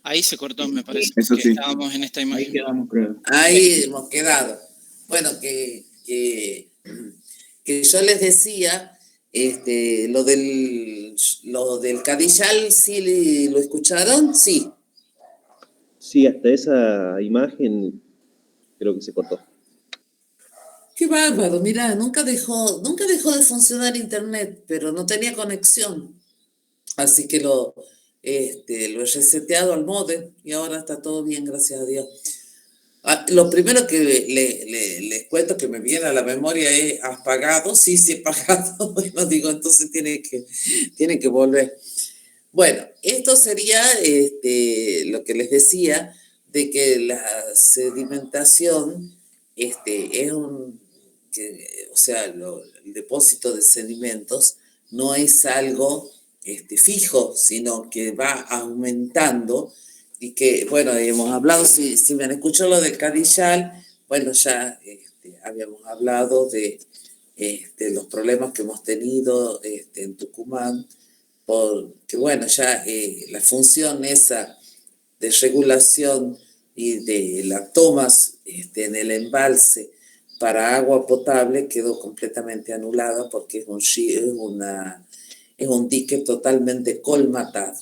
B: Ahí se cortó, me parece,
E: Eso
B: porque
E: sí.
B: estábamos en esta imagen.
E: Ahí quedamos, creo.
A: Ahí hemos quedado. Bueno, que yo les decía, lo del Cadillal, ¿sí lo escucharon? Sí.
C: Sí, hasta esa imagen creo que se cortó.
A: Qué bárbaro, mira, nunca dejó de funcionar internet, pero no tenía conexión. Así que lo he reseteado al módem y ahora está todo bien, gracias a Dios. Lo primero que les cuento que me viene a la memoria es, ¿has pagado? Sí, sí he pagado. Bueno, digo, entonces tiene que volver. Bueno, esto sería lo que les decía, de que la sedimentación es o sea, el depósito de sedimentos no es algo fijo, sino que va aumentando y que, bueno, hemos hablado, si me han escuchado lo del Cadillal, bueno, ya habíamos hablado de los problemas que hemos tenido en Tucumán, porque, bueno, ya la función esa de regulación y de las tomas en el embalse para agua potable quedó completamente anulada porque es un dique totalmente colmatado.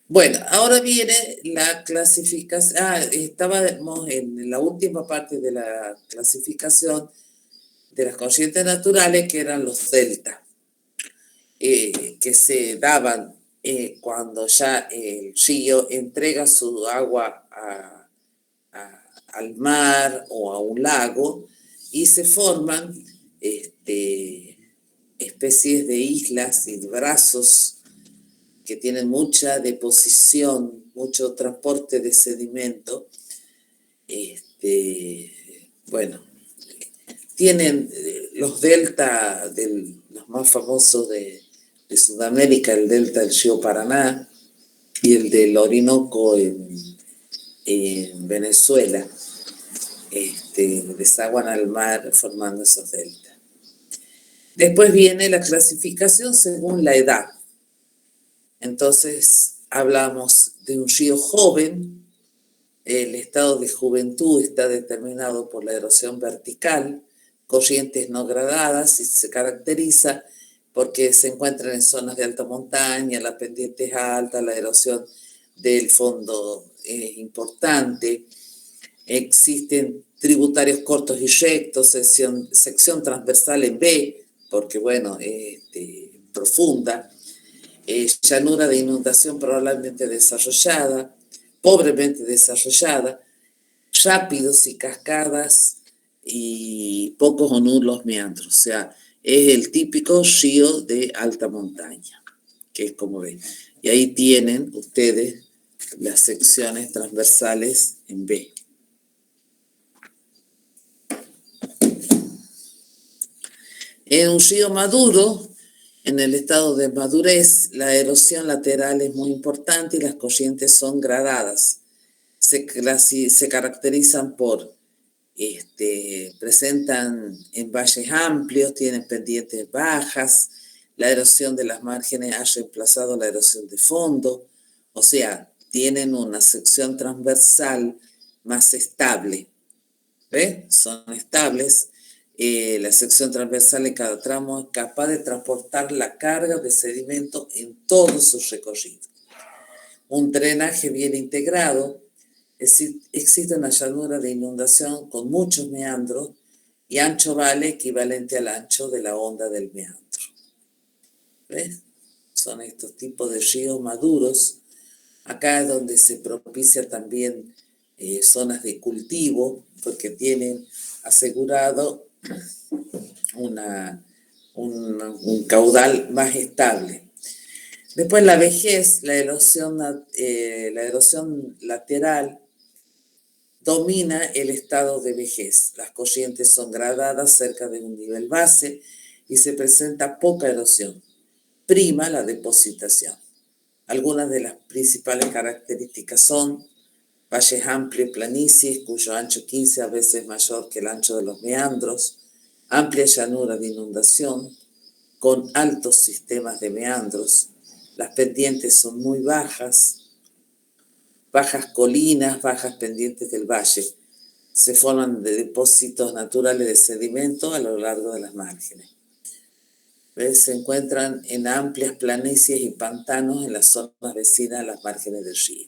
A: Bueno, ahora viene la clasificación. Estábamos en la última parte de la clasificación de las corrientes naturales, que eran los deltas, que se daban cuando ya el río entrega su agua al mar o a un lago y se forman especies de islas y de brazos que tienen mucha deposición, mucho transporte de sedimento. Bueno, tienen los deltas, los más famosos de Sudamérica, el delta del río Paraná y el del Orinoco en Venezuela, desaguan al mar formando esos deltas. Después viene la clasificación según la edad. Entonces hablamos de un río joven. El estado de juventud está determinado por la erosión vertical, corrientes no gradadas, y se caracteriza porque se encuentran en zonas de alta montaña, la pendiente es alta, la erosión del fondo es importante, existen tributarios cortos y rectos, sección transversal en B, porque bueno, profunda, llanura de inundación probablemente desarrollada, pobremente desarrollada, rápidos y cascadas y pocos o nulos meandros. O sea, es el típico río de alta montaña, que es como ven. Y ahí tienen ustedes las secciones transversales en B. En un río maduro, en el estado de madurez, la erosión lateral es muy importante y las corrientes son gradadas. Se caracterizan por, presentan en valles amplios, tienen pendientes bajas, la erosión de las márgenes ha reemplazado la erosión de fondo, o sea, tienen una sección transversal más estable. ¿Ves? Son estables. La sección transversal en cada tramo es capaz de transportar la carga de sedimento en todo su recorrido. Un drenaje bien integrado. Existe una llanura de inundación con muchos meandros y ancho vale equivalente al ancho de la onda del meandro. ¿Ves? Son estos tipos de ríos maduros. Acá es donde se propicia también zonas de cultivo, porque tienen asegurado un caudal más estable. Después la vejez, la erosión lateral domina el estado de vejez. Las corrientes son gradadas cerca de un nivel base y se presenta poca erosión. Prima la depositación. Algunas de las principales características son valles amplios y planicies, cuyo ancho 15 a veces mayor que el ancho de los meandros, amplia llanura de inundación, con altos sistemas de meandros. Las pendientes son muy bajas, bajas colinas, bajas pendientes del valle. Se forman de depósitos naturales de sedimento a lo largo de las márgenes. Se encuentran en amplias planicies y pantanos en las zonas vecinas a las márgenes del río.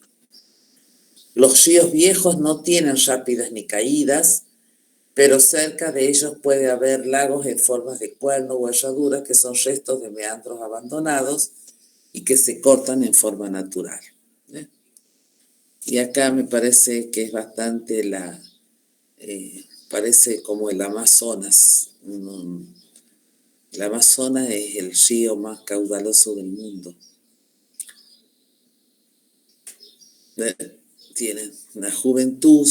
A: Los ríos viejos no tienen rápidas ni caídas, pero cerca de ellos puede haber lagos en formas de cuerno o herraduras que son restos de meandros abandonados y que se cortan en forma natural. Y acá me parece que es bastante parece como el Amazonas. El Amazonas es el río más caudaloso del mundo. Tienen la juventud,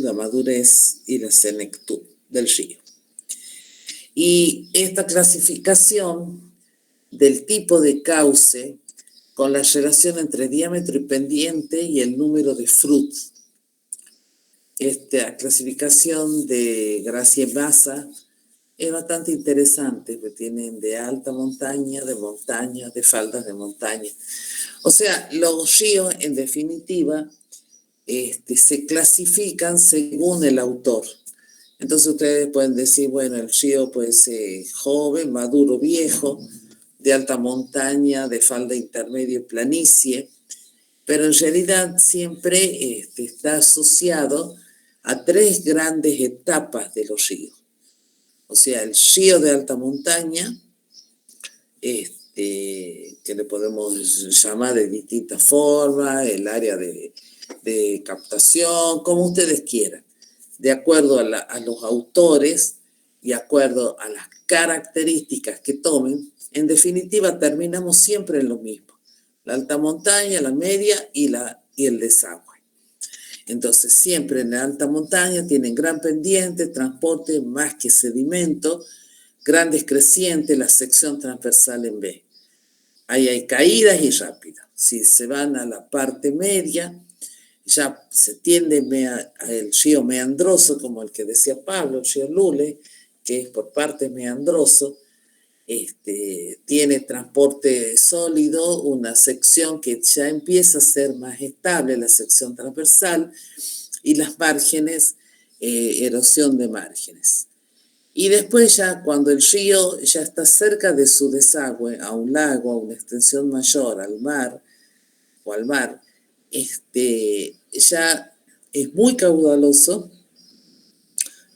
A: la madurez y la senectud del río. Y esta clasificación del tipo de cauce con la relación entre diámetro y pendiente y el número de fruit. Esta clasificación de Gracia y Massa es bastante interesante, porque tienen de alta montaña, de faldas de montaña. O sea, los ríos, en definitiva, se clasifican según el autor. Entonces ustedes pueden decir, bueno, el río puede ser joven, maduro, viejo, de alta montaña, de falda intermedia y planicie, pero en realidad siempre está asociado a tres grandes etapas de los ríos. O sea, el río de alta montaña, que le podemos llamar de distintas formas, el área de captación, como ustedes quieran, de acuerdo a los autores y de acuerdo a las características que tomen. En definitiva, terminamos siempre en lo mismo: la alta montaña, la media y el desagüe. Entonces, siempre en la alta montaña tienen gran pendiente, transporte más que sedimento, grandes crecientes, la sección transversal en B. Ahí hay caídas y rápidas. Si se van a la parte media, ya se tiende el río meandroso, como el que decía Pablo, el río Lule, que es por parte meandroso. Tiene transporte sólido, una sección que ya empieza a ser más estable, la sección transversal, y las márgenes, erosión de márgenes. Y después ya cuando el río ya está cerca de su desagüe, a un lago, a una extensión mayor, al mar, ya es muy caudaloso,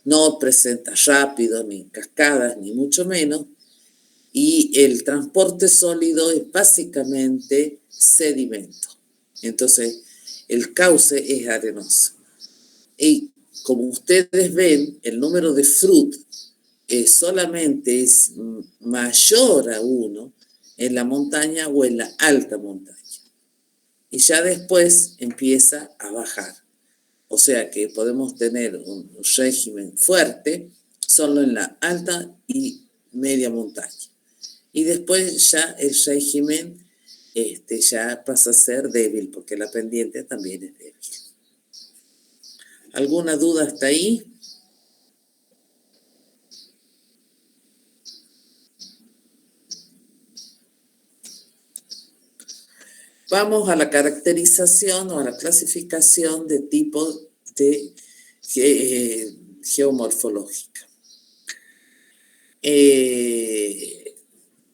A: no presenta rápidos, ni cascadas, ni mucho menos, y el transporte sólido es básicamente sedimento. Entonces, el cauce es arenoso. Y como ustedes ven, el número de Froude solamente es mayor a 1 en la montaña o en la alta montaña. Y ya después empieza a bajar. O sea que podemos tener un régimen fuerte solo en la alta y media montaña. Y después ya el régimen ya pasa a ser débil, porque la pendiente también es débil. ¿Alguna duda hasta ahí? Vamos a la caracterización o a la clasificación de tipos de geomorfológica.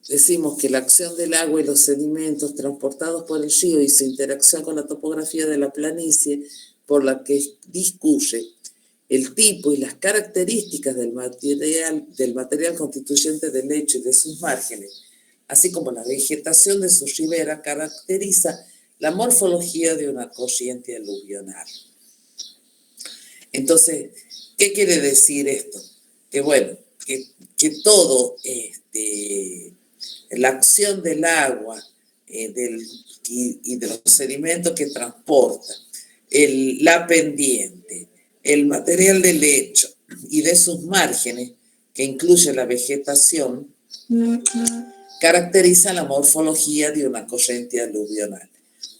A: Decimos que la acción del agua y los sedimentos transportados por el río y su interacción con la topografía de la planicie por la que discurre el tipo y las características del material constituyente del lecho y de sus márgenes, así como la vegetación de su ribera, caracteriza la morfología de una corriente aluvional. Entonces, ¿qué quiere decir esto? Que bueno, que todo la acción del agua y de los sedimentos que transporta, la pendiente, el material del lecho y de sus márgenes, que incluye la vegetación, caracteriza la morfología de una corriente aluvional.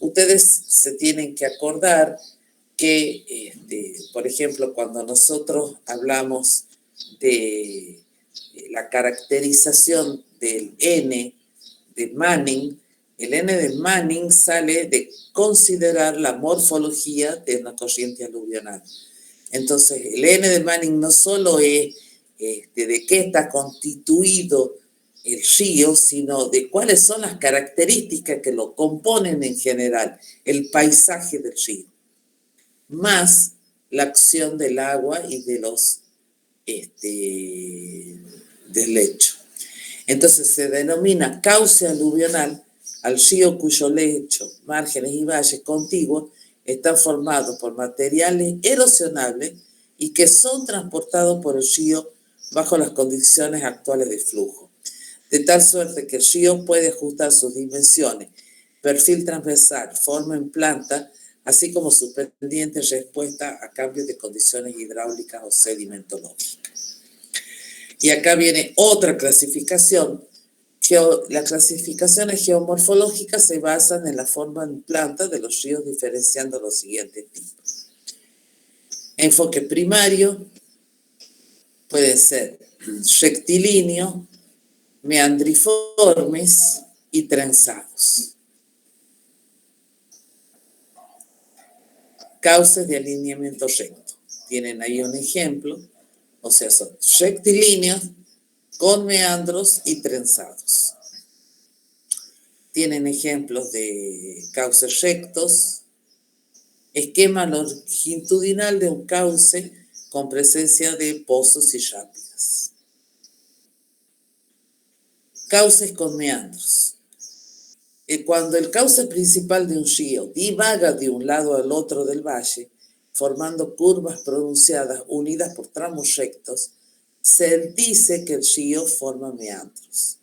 A: Ustedes se tienen que acordar que, por ejemplo, cuando nosotros hablamos de la caracterización del N de Manning, el N de Manning sale de considerar la morfología de una corriente aluvional. Entonces, el N de Manning no solo es de qué está constituido el río, sino de cuáles son las características que lo componen en general, el paisaje del río, más la acción del agua y de los del lecho. Entonces se denomina cauce aluvional al río cuyo lecho, márgenes y valles contiguos están formados por materiales erosionables y que son transportados por el río bajo las condiciones actuales de flujo, de tal suerte que el río puede ajustar sus dimensiones, perfil transversal, forma en planta, así como su pendiente respuesta a cambios de condiciones hidráulicas o sedimentológicas. Y acá viene otra clasificación. Las clasificaciones geomorfológicas se basan en la forma en planta de los ríos, diferenciando los siguientes tipos. Enfoque primario puede ser rectilíneo, meandriformes y trenzados. Cauces de alineamiento recto. Tienen ahí un ejemplo, o sea, son rectilíneos con meandros y trenzados. Tienen ejemplos de cauces rectos, esquema longitudinal de un cauce con presencia de pozos y rápidas. Cauces con meandros. Cuando el cauce principal de un río divaga de un lado al otro del valle, formando curvas pronunciadas unidas por tramos rectos, se dice que el río forma meandros.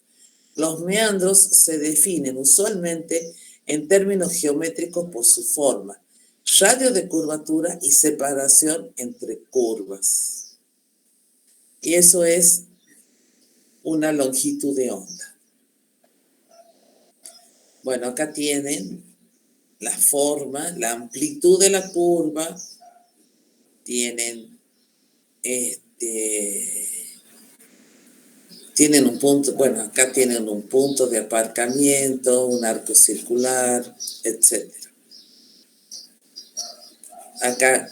A: Los meandros se definen usualmente en términos geométricos por su forma, radio de curvatura y separación entre curvas. Y eso es una longitud de onda. Bueno, acá tienen la forma, la amplitud de la curva, tienen tienen un punto, bueno, acá tienen un punto de aparcamiento, un arco circular, etc. Acá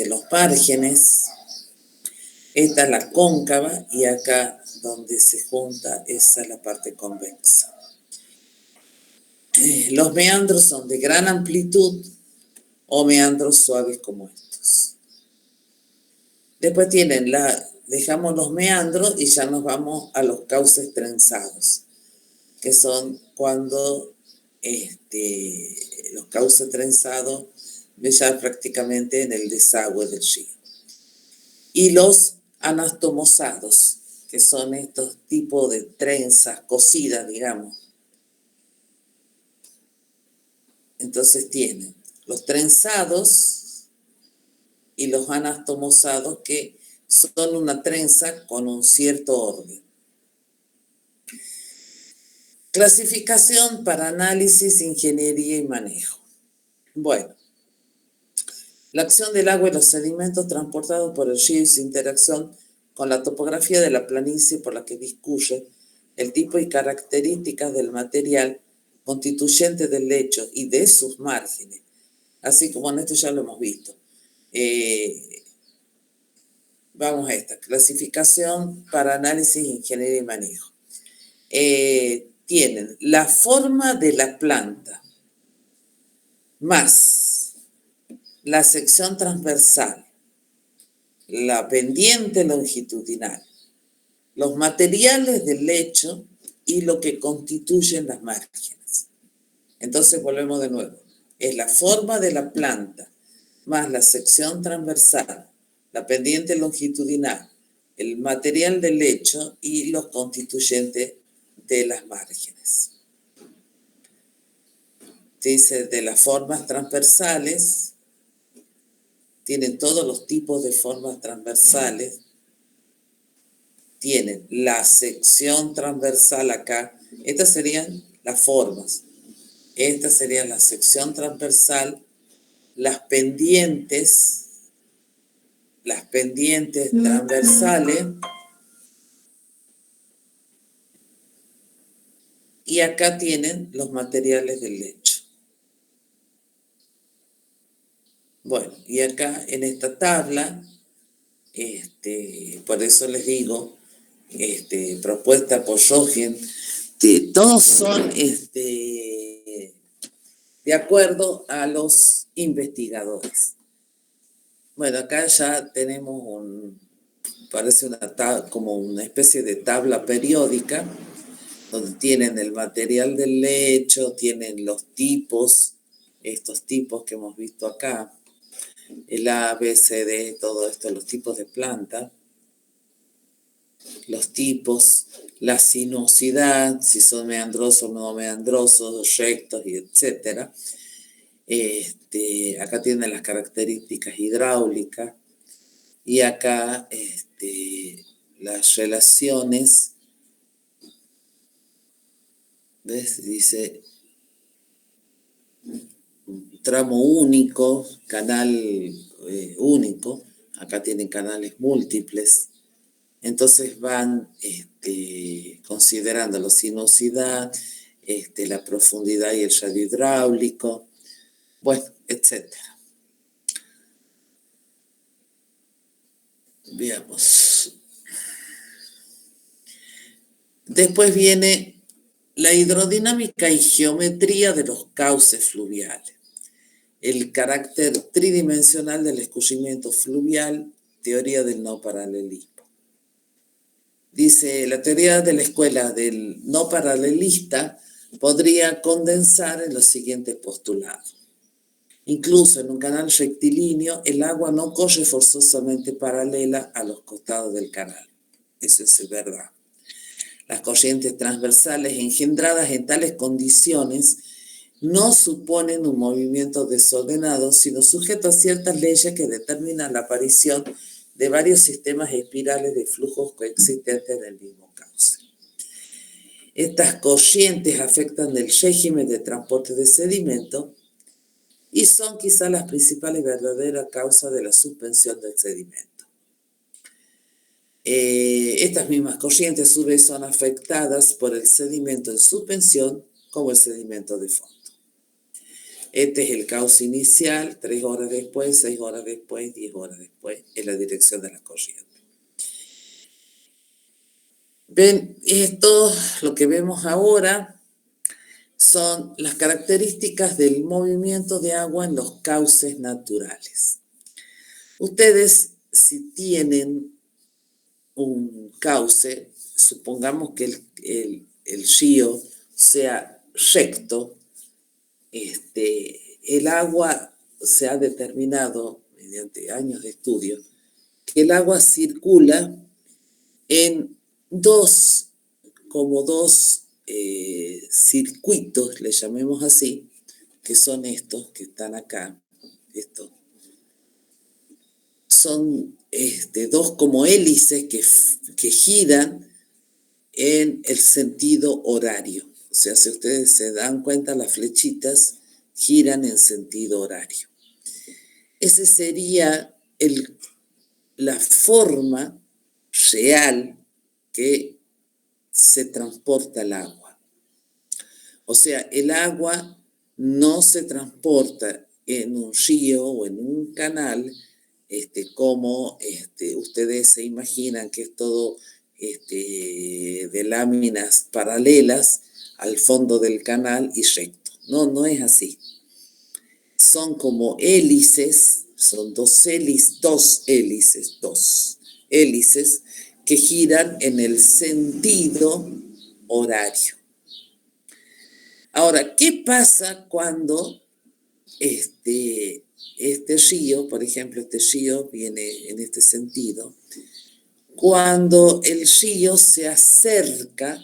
A: los márgenes, esta es la cóncava y acá donde se junta, esa es la parte convexa. Los meandros son de gran amplitud o meandros suaves como estos. Después tienen dejamos los meandros y ya nos vamos a los cauces trenzados, que son cuando los cauces trenzados ya prácticamente en el desagüe del río. Y los anastomosados, que son estos tipos de trenzas cosidas, digamos. Entonces tienen los trenzados y los anastomosados, que son una trenza con un cierto orden. Clasificación para análisis, ingeniería y manejo. Bueno, la acción del agua y los sedimentos transportados por el río y su interacción con la topografía de la planicie por la que discurre, el tipo y características del material constituyente del lecho y de sus márgenes, así como en esto ya lo hemos visto. Vamos a esta, clasificación para análisis, ingeniería y manejo. Tienen la forma de la planta más la sección transversal, la pendiente longitudinal, los materiales del lecho y lo que constituyen las márgenes. Entonces volvemos de nuevo. Es la forma de la planta más la sección transversal, la pendiente longitudinal, el material del lecho y los constituyentes de las márgenes. Dice, de las formas transversales, tienen todos los tipos de formas transversales, tienen la sección transversal acá, estas serían las formas, esta sería la sección transversal, las pendientes transversales, y acá tienen los materiales del lecho. Bueno, y acá en esta tabla, por eso les digo, propuesta por Rogen, todos son de acuerdo a los investigadores. Bueno, acá ya tenemos parece como una especie de tabla periódica, donde tienen el material del lecho, tienen los tipos, estos tipos que hemos visto acá, el A, B, C, D, todo esto, los tipos de planta, los tipos, la sinuosidad, si son meandrosos o no meandrosos, rectos, y etcétera. Acá tienen las características hidráulicas y acá las relaciones, ¿ves? Dice tramo único, canal único, acá tienen canales múltiples, entonces van considerando la sinuosidad, la profundidad y el radio hidráulico, bueno, etcétera. Veamos. Después viene la hidrodinámica y geometría de los cauces fluviales, el carácter tridimensional del escurrimiento fluvial, teoría del no paralelismo. Dice, la teoría de la escuela del no paralelista podría condensar en los siguientes postulados. Incluso en un canal rectilíneo, el agua no corre forzosamente paralela a los costados del canal. Eso es verdad. Las corrientes transversales engendradas en tales condiciones no suponen un movimiento desordenado, sino sujeto a ciertas leyes que determinan la aparición de varios sistemas espirales de flujos coexistentes en el mismo cauce. Estas corrientes afectan el régimen de transporte de sedimento y son quizás las principales y verdaderas causas de la suspensión del sedimento. Estas mismas corrientes a su vez son afectadas por el sedimento en suspensión como el sedimento de fondo. Este es el cauce inicial, 3 horas después, 6 horas después, 10 horas después, en la dirección de la corriente. Ven, esto, lo que vemos ahora, son las características del movimiento de agua en los cauces naturales. Ustedes si tienen un cauce, supongamos que el río sea recto, el agua se ha determinado mediante años de estudio que el agua circula en dos circuitos, le llamemos así, que son estos que están acá, estos. Son dos como hélices que giran en el sentido horario. O sea, si ustedes se dan cuenta, las flechitas giran en sentido horario. Ese sería la forma real que se transporta el agua. O sea, el agua no se transporta en un río o en un canal como ustedes se imaginan que es todo de láminas paralelas al fondo del canal y recto. No, no es así. Son como hélices, son dos hélices que giran en el sentido horario. Ahora, ¿qué pasa cuando este río, por ejemplo, este río viene en este sentido, cuando el río se acerca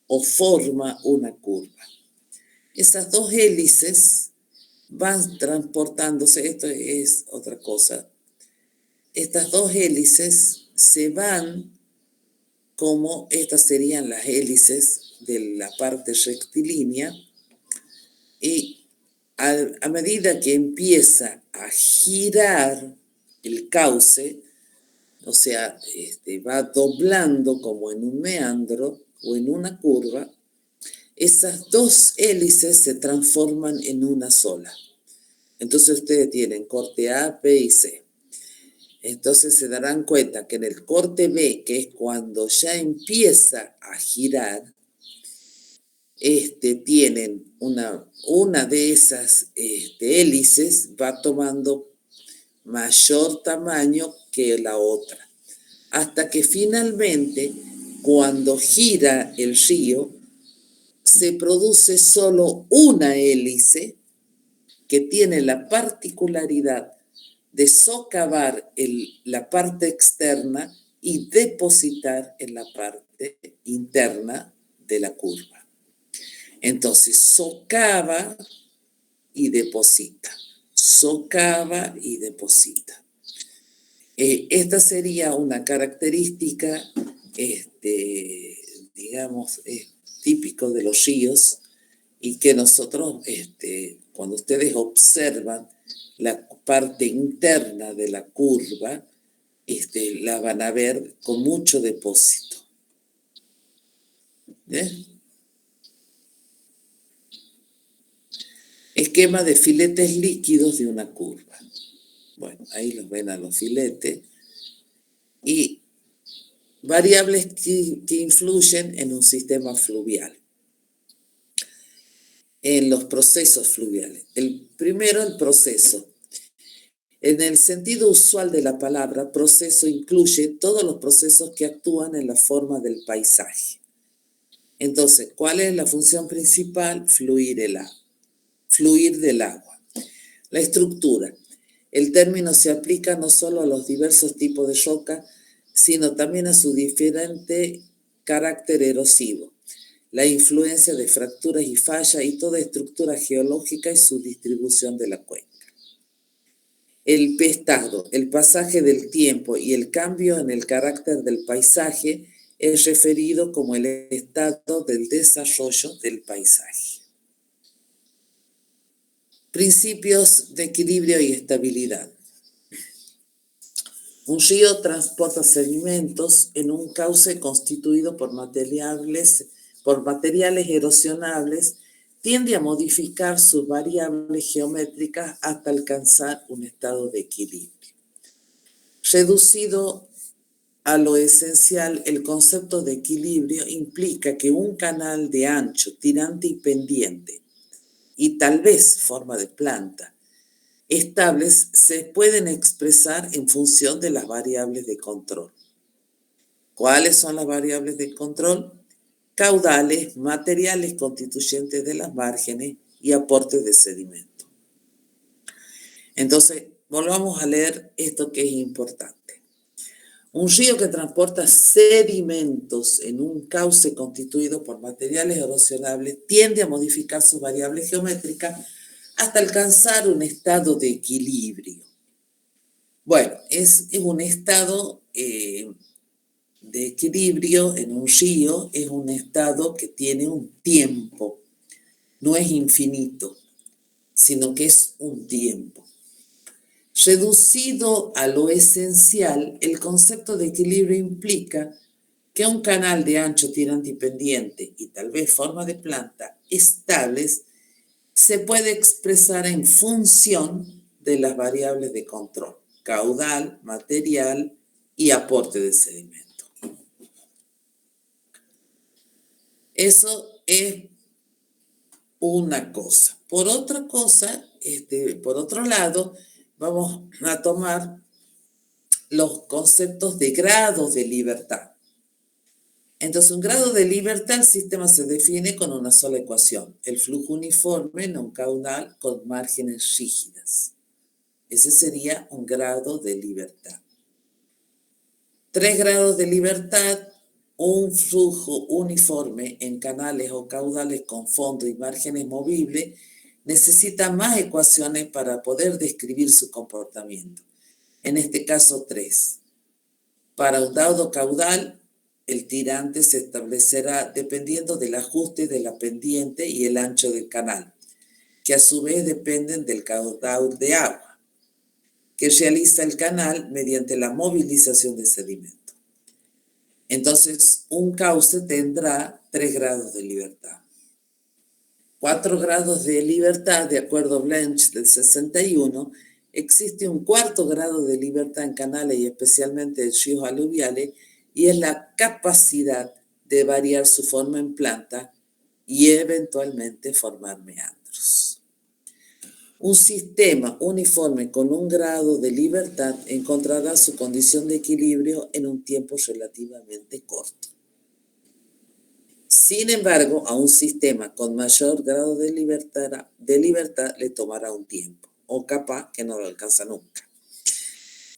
A: o forma una curva? Esas dos hélices van transportándose, esto es otra cosa, estas dos hélices se van como estas serían las hélices de la parte rectilínea y a medida que empieza a girar el cauce, o sea, va doblando como en un meandro o en una curva, esas dos hélices se transforman en una sola. Entonces ustedes tienen corte A, B y C. Entonces se darán cuenta que en el corte B, que es cuando ya empieza a girar, tienen una de esas hélices va tomando mayor tamaño que la otra, hasta que finalmente, cuando gira el río, se produce solo una hélice que tiene la particularidad de socavar la parte externa y depositar en la parte interna de la curva. Entonces, socava y deposita, socava y deposita. Esta sería una característica, digamos, típico de los ríos y que nosotros, cuando ustedes observan la parte interna de la curva, la van a ver con mucho depósito. Esquema de filetes líquidos de una curva. Bueno, ahí los ven a los filetes. Y variables que influyen en un sistema fluvial. En los procesos fluviales. El primero, el proceso. En el sentido usual de la palabra, proceso incluye todos los procesos que actúan en la forma del paisaje. Entonces, ¿cuál es la función principal? Fluir del agua. La estructura. El término se aplica no solo a los diversos tipos de roca, sino también a su diferente carácter erosivo, la influencia de fracturas y fallas y toda estructura geológica y su distribución de la cuenca. El estado, el pasaje del tiempo y el cambio en el carácter del paisaje es referido como el estado del desarrollo del paisaje. Principios de equilibrio y estabilidad. Un río transporta sedimentos en un cauce constituido por materiales erosionables, tiende a modificar sus variables geométricas hasta alcanzar un estado de equilibrio. Reducido a lo esencial, el concepto de equilibrio implica que un canal de ancho, tirante y pendiente, y tal vez forma de planta, estables se pueden expresar en función de las variables de control. ¿Cuáles son las variables de control? Caudales, materiales constituyentes de las márgenes y aportes de sedimento. Entonces, volvamos a leer esto que es importante. Un río que transporta sedimentos en un cauce constituido por materiales erosionables tiende a modificar sus variables geométricas hasta alcanzar un estado de equilibrio. Bueno, es un estado de equilibrio en un río, es un estado que tiene un tiempo, no es infinito, sino que es un tiempo. Reducido a lo esencial, el concepto de equilibrio implica que un canal de ancho tirante y pendiente y tal vez forma de planta estables se puede expresar en función de las variables de control, caudal, material y aporte de sedimento. Eso es una cosa. Por otra cosa, por otro lado, vamos a tomar los conceptos de grados de libertad. Entonces, un grado de libertad, el sistema se define con una sola ecuación: el flujo uniforme no caudal con márgenes rígidas. Ese sería un grado de libertad. 3 grados de libertad: un flujo uniforme en canales o caudales con fondo y márgenes movibles necesita más ecuaciones para poder describir su comportamiento. En este caso, 3. Para un dado caudal, el tirante se establecerá dependiendo del ajuste de la pendiente y el ancho del canal, que a su vez dependen del caudal de agua, que realiza el canal mediante la movilización de sedimento. Entonces, un cauce tendrá 3 grados de libertad. 4 grados de libertad, de acuerdo a Blanch del 61, existe un 4º grado de libertad en canales y especialmente en ríos aluviales, y es la capacidad de variar su forma en planta y eventualmente formar meandros. Un sistema uniforme con un grado de libertad encontrará su condición de equilibrio en un tiempo relativamente corto. Sin embargo, a un sistema con mayor grado de libertad le tomará un tiempo, o capaz que no lo alcanza nunca.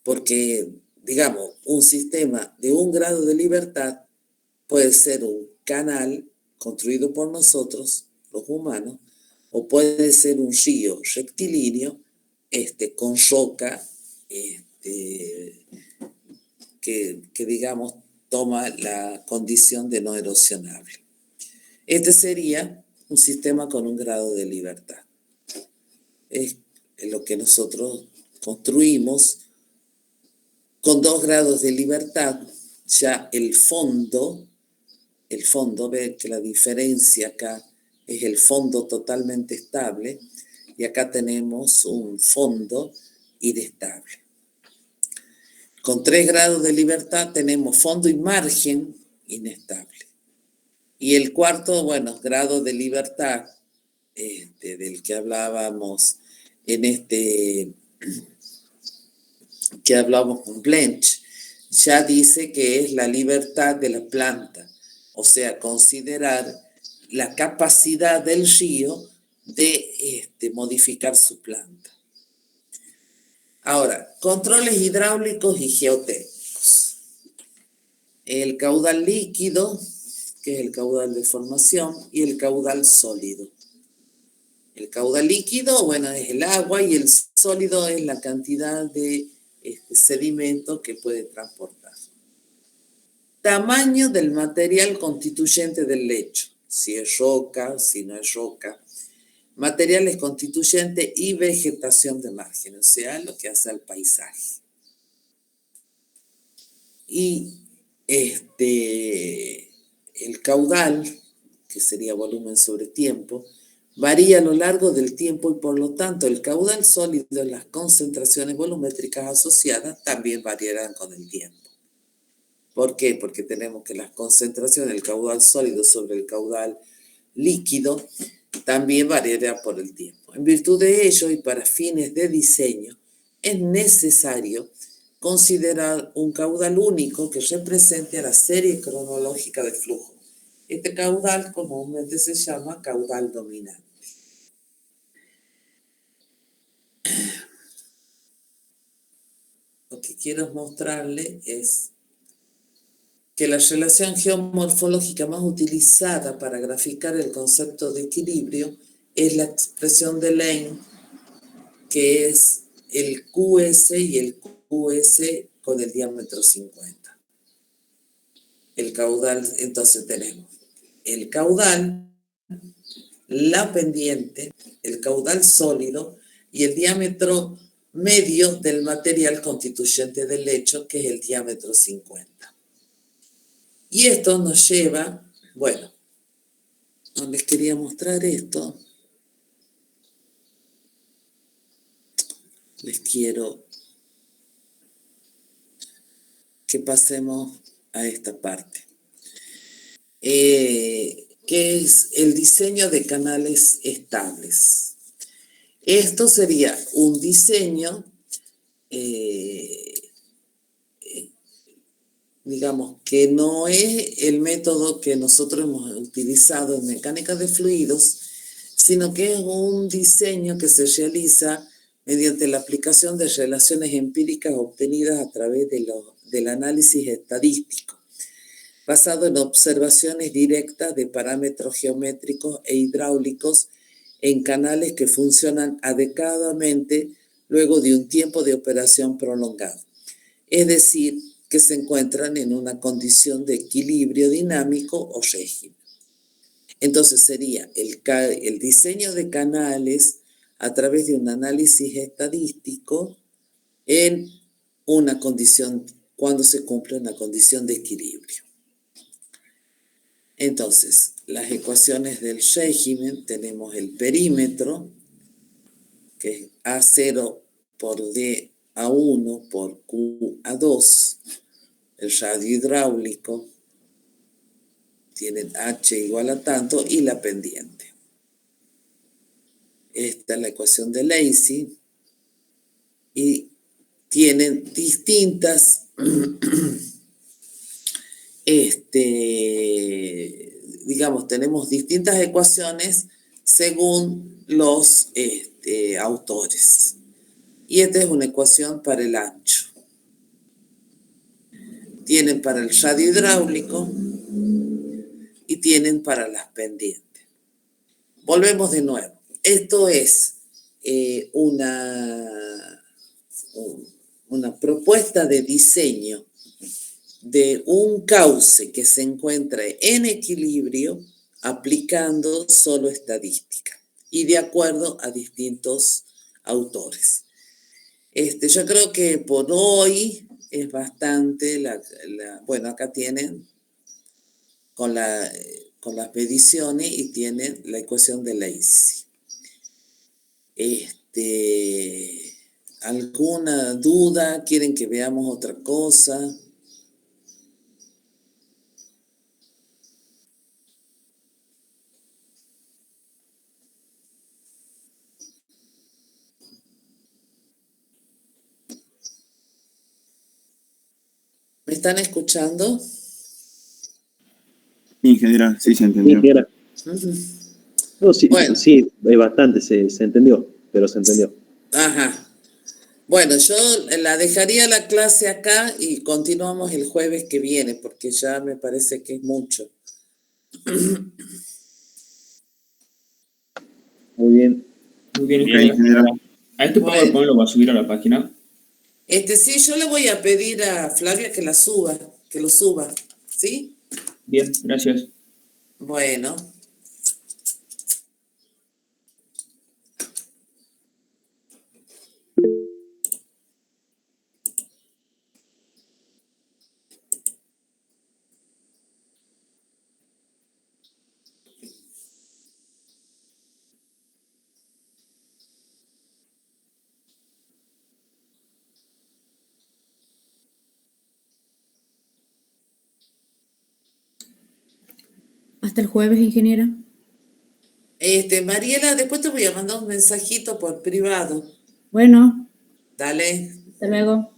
A: Porque, digamos, un sistema de un grado de libertad puede ser un canal construido por nosotros, los humanos, o puede ser un río rectilíneo con roca que digamos toma la condición de no erosionable. Este sería un sistema con un grado de libertad. Es lo que nosotros construimos con 2 grados de libertad. Ya el fondo, ve que la diferencia acá es el fondo totalmente estable, y acá tenemos un fondo inestable. Con 3 grados de libertad tenemos fondo y margen inestable. Y el 4º, grado de libertad, del que hablábamos que hablamos con Blanch, ya dice que es la libertad de la planta, o sea, considerar la capacidad del río de modificar su planta. Ahora, controles hidráulicos y geotécnicos. El caudal líquido, que es el caudal de formación, y el caudal sólido. El caudal líquido, es el agua, y el sólido es la cantidad de sedimento que puede transportar. Tamaño del material constituyente del lecho, si es roca, si no es roca. Materiales constituyentes y vegetación de margen, o sea, lo que hace al paisaje. Y el caudal, que sería volumen sobre tiempo, varía a lo largo del tiempo, y por lo tanto el caudal sólido y las concentraciones volumétricas asociadas también variarán con el tiempo. ¿Por qué? Porque tenemos que las concentraciones del caudal sólido sobre el caudal líquido también variará por el tiempo. En virtud de ello y para fines de diseño, es necesario considerar un caudal único que represente a la serie cronológica de flujo. Este caudal comúnmente se llama caudal dominante. Lo que quiero mostrarle es que la relación geomorfológica más utilizada para graficar el concepto de equilibrio es la expresión de Lane, que es el QS y el QS con el diámetro 50. El caudal, entonces tenemos el caudal, la pendiente, el caudal sólido y el diámetro medio del material constituyente del lecho, que es el diámetro 50. Y esto nos lleva, bueno, no les quería mostrar esto. Les quiero que pasemos a esta parte, que es el diseño de canales estables. Esto sería un diseño, digamos, que no es el método que nosotros hemos utilizado en mecánica de fluidos, sino que es un diseño que se realiza mediante la aplicación de relaciones empíricas obtenidas a través del análisis estadístico, basado en observaciones directas de parámetros geométricos e hidráulicos en canales que funcionan adecuadamente luego de un tiempo de operación prolongado. Es decir, que se encuentran en una condición de equilibrio dinámico o régimen. Entonces sería el diseño de canales a través de un análisis estadístico en una condición, cuando se cumple una condición de equilibrio. Entonces, las ecuaciones del régimen, tenemos el perímetro, que es A0 por D A1 por Q A2, el radio hidráulico, tienen H igual a tanto, y la pendiente. Esta es la ecuación de Lacey, y tienen distintas, digamos, tenemos distintas ecuaciones según los autores. Y esta es una ecuación para el ancho. Tienen para el radio hidráulico y tienen para las pendientes. Volvemos de nuevo. Esto es una propuesta de diseño de un cauce que se encuentra en equilibrio aplicando solo estadística y de acuerdo a distintos autores. Yo creo que por hoy es bastante, bueno, acá tienen con las mediciones y tienen la ecuación de Lacey. ¿Alguna duda? ¿Quieren que veamos otra cosa? ¿Me están escuchando?
E: Ingeniera, sí se entendió.
C: Ingeniera.
A: Uh-huh.
C: No, sí,
A: Bueno.
C: sí, hay bastante, se entendió, pero se entendió.
A: Ajá. Bueno, yo la dejaría la clase acá y continuamos el jueves que viene, porque ya me parece que es mucho.
C: Muy bien.
F: Muy bien,
E: ingeniera.
F: ¿A este PowerPoint lo va a subir a la página?
A: Sí, yo le voy a pedir a Flavia que lo suba, ¿sí?
F: Bien, gracias.
A: Bueno.
D: Hasta el jueves, ingeniera.
A: Mariela, después te voy a mandar un mensajito por privado.
D: Bueno,
A: Dale.
D: hasta luego.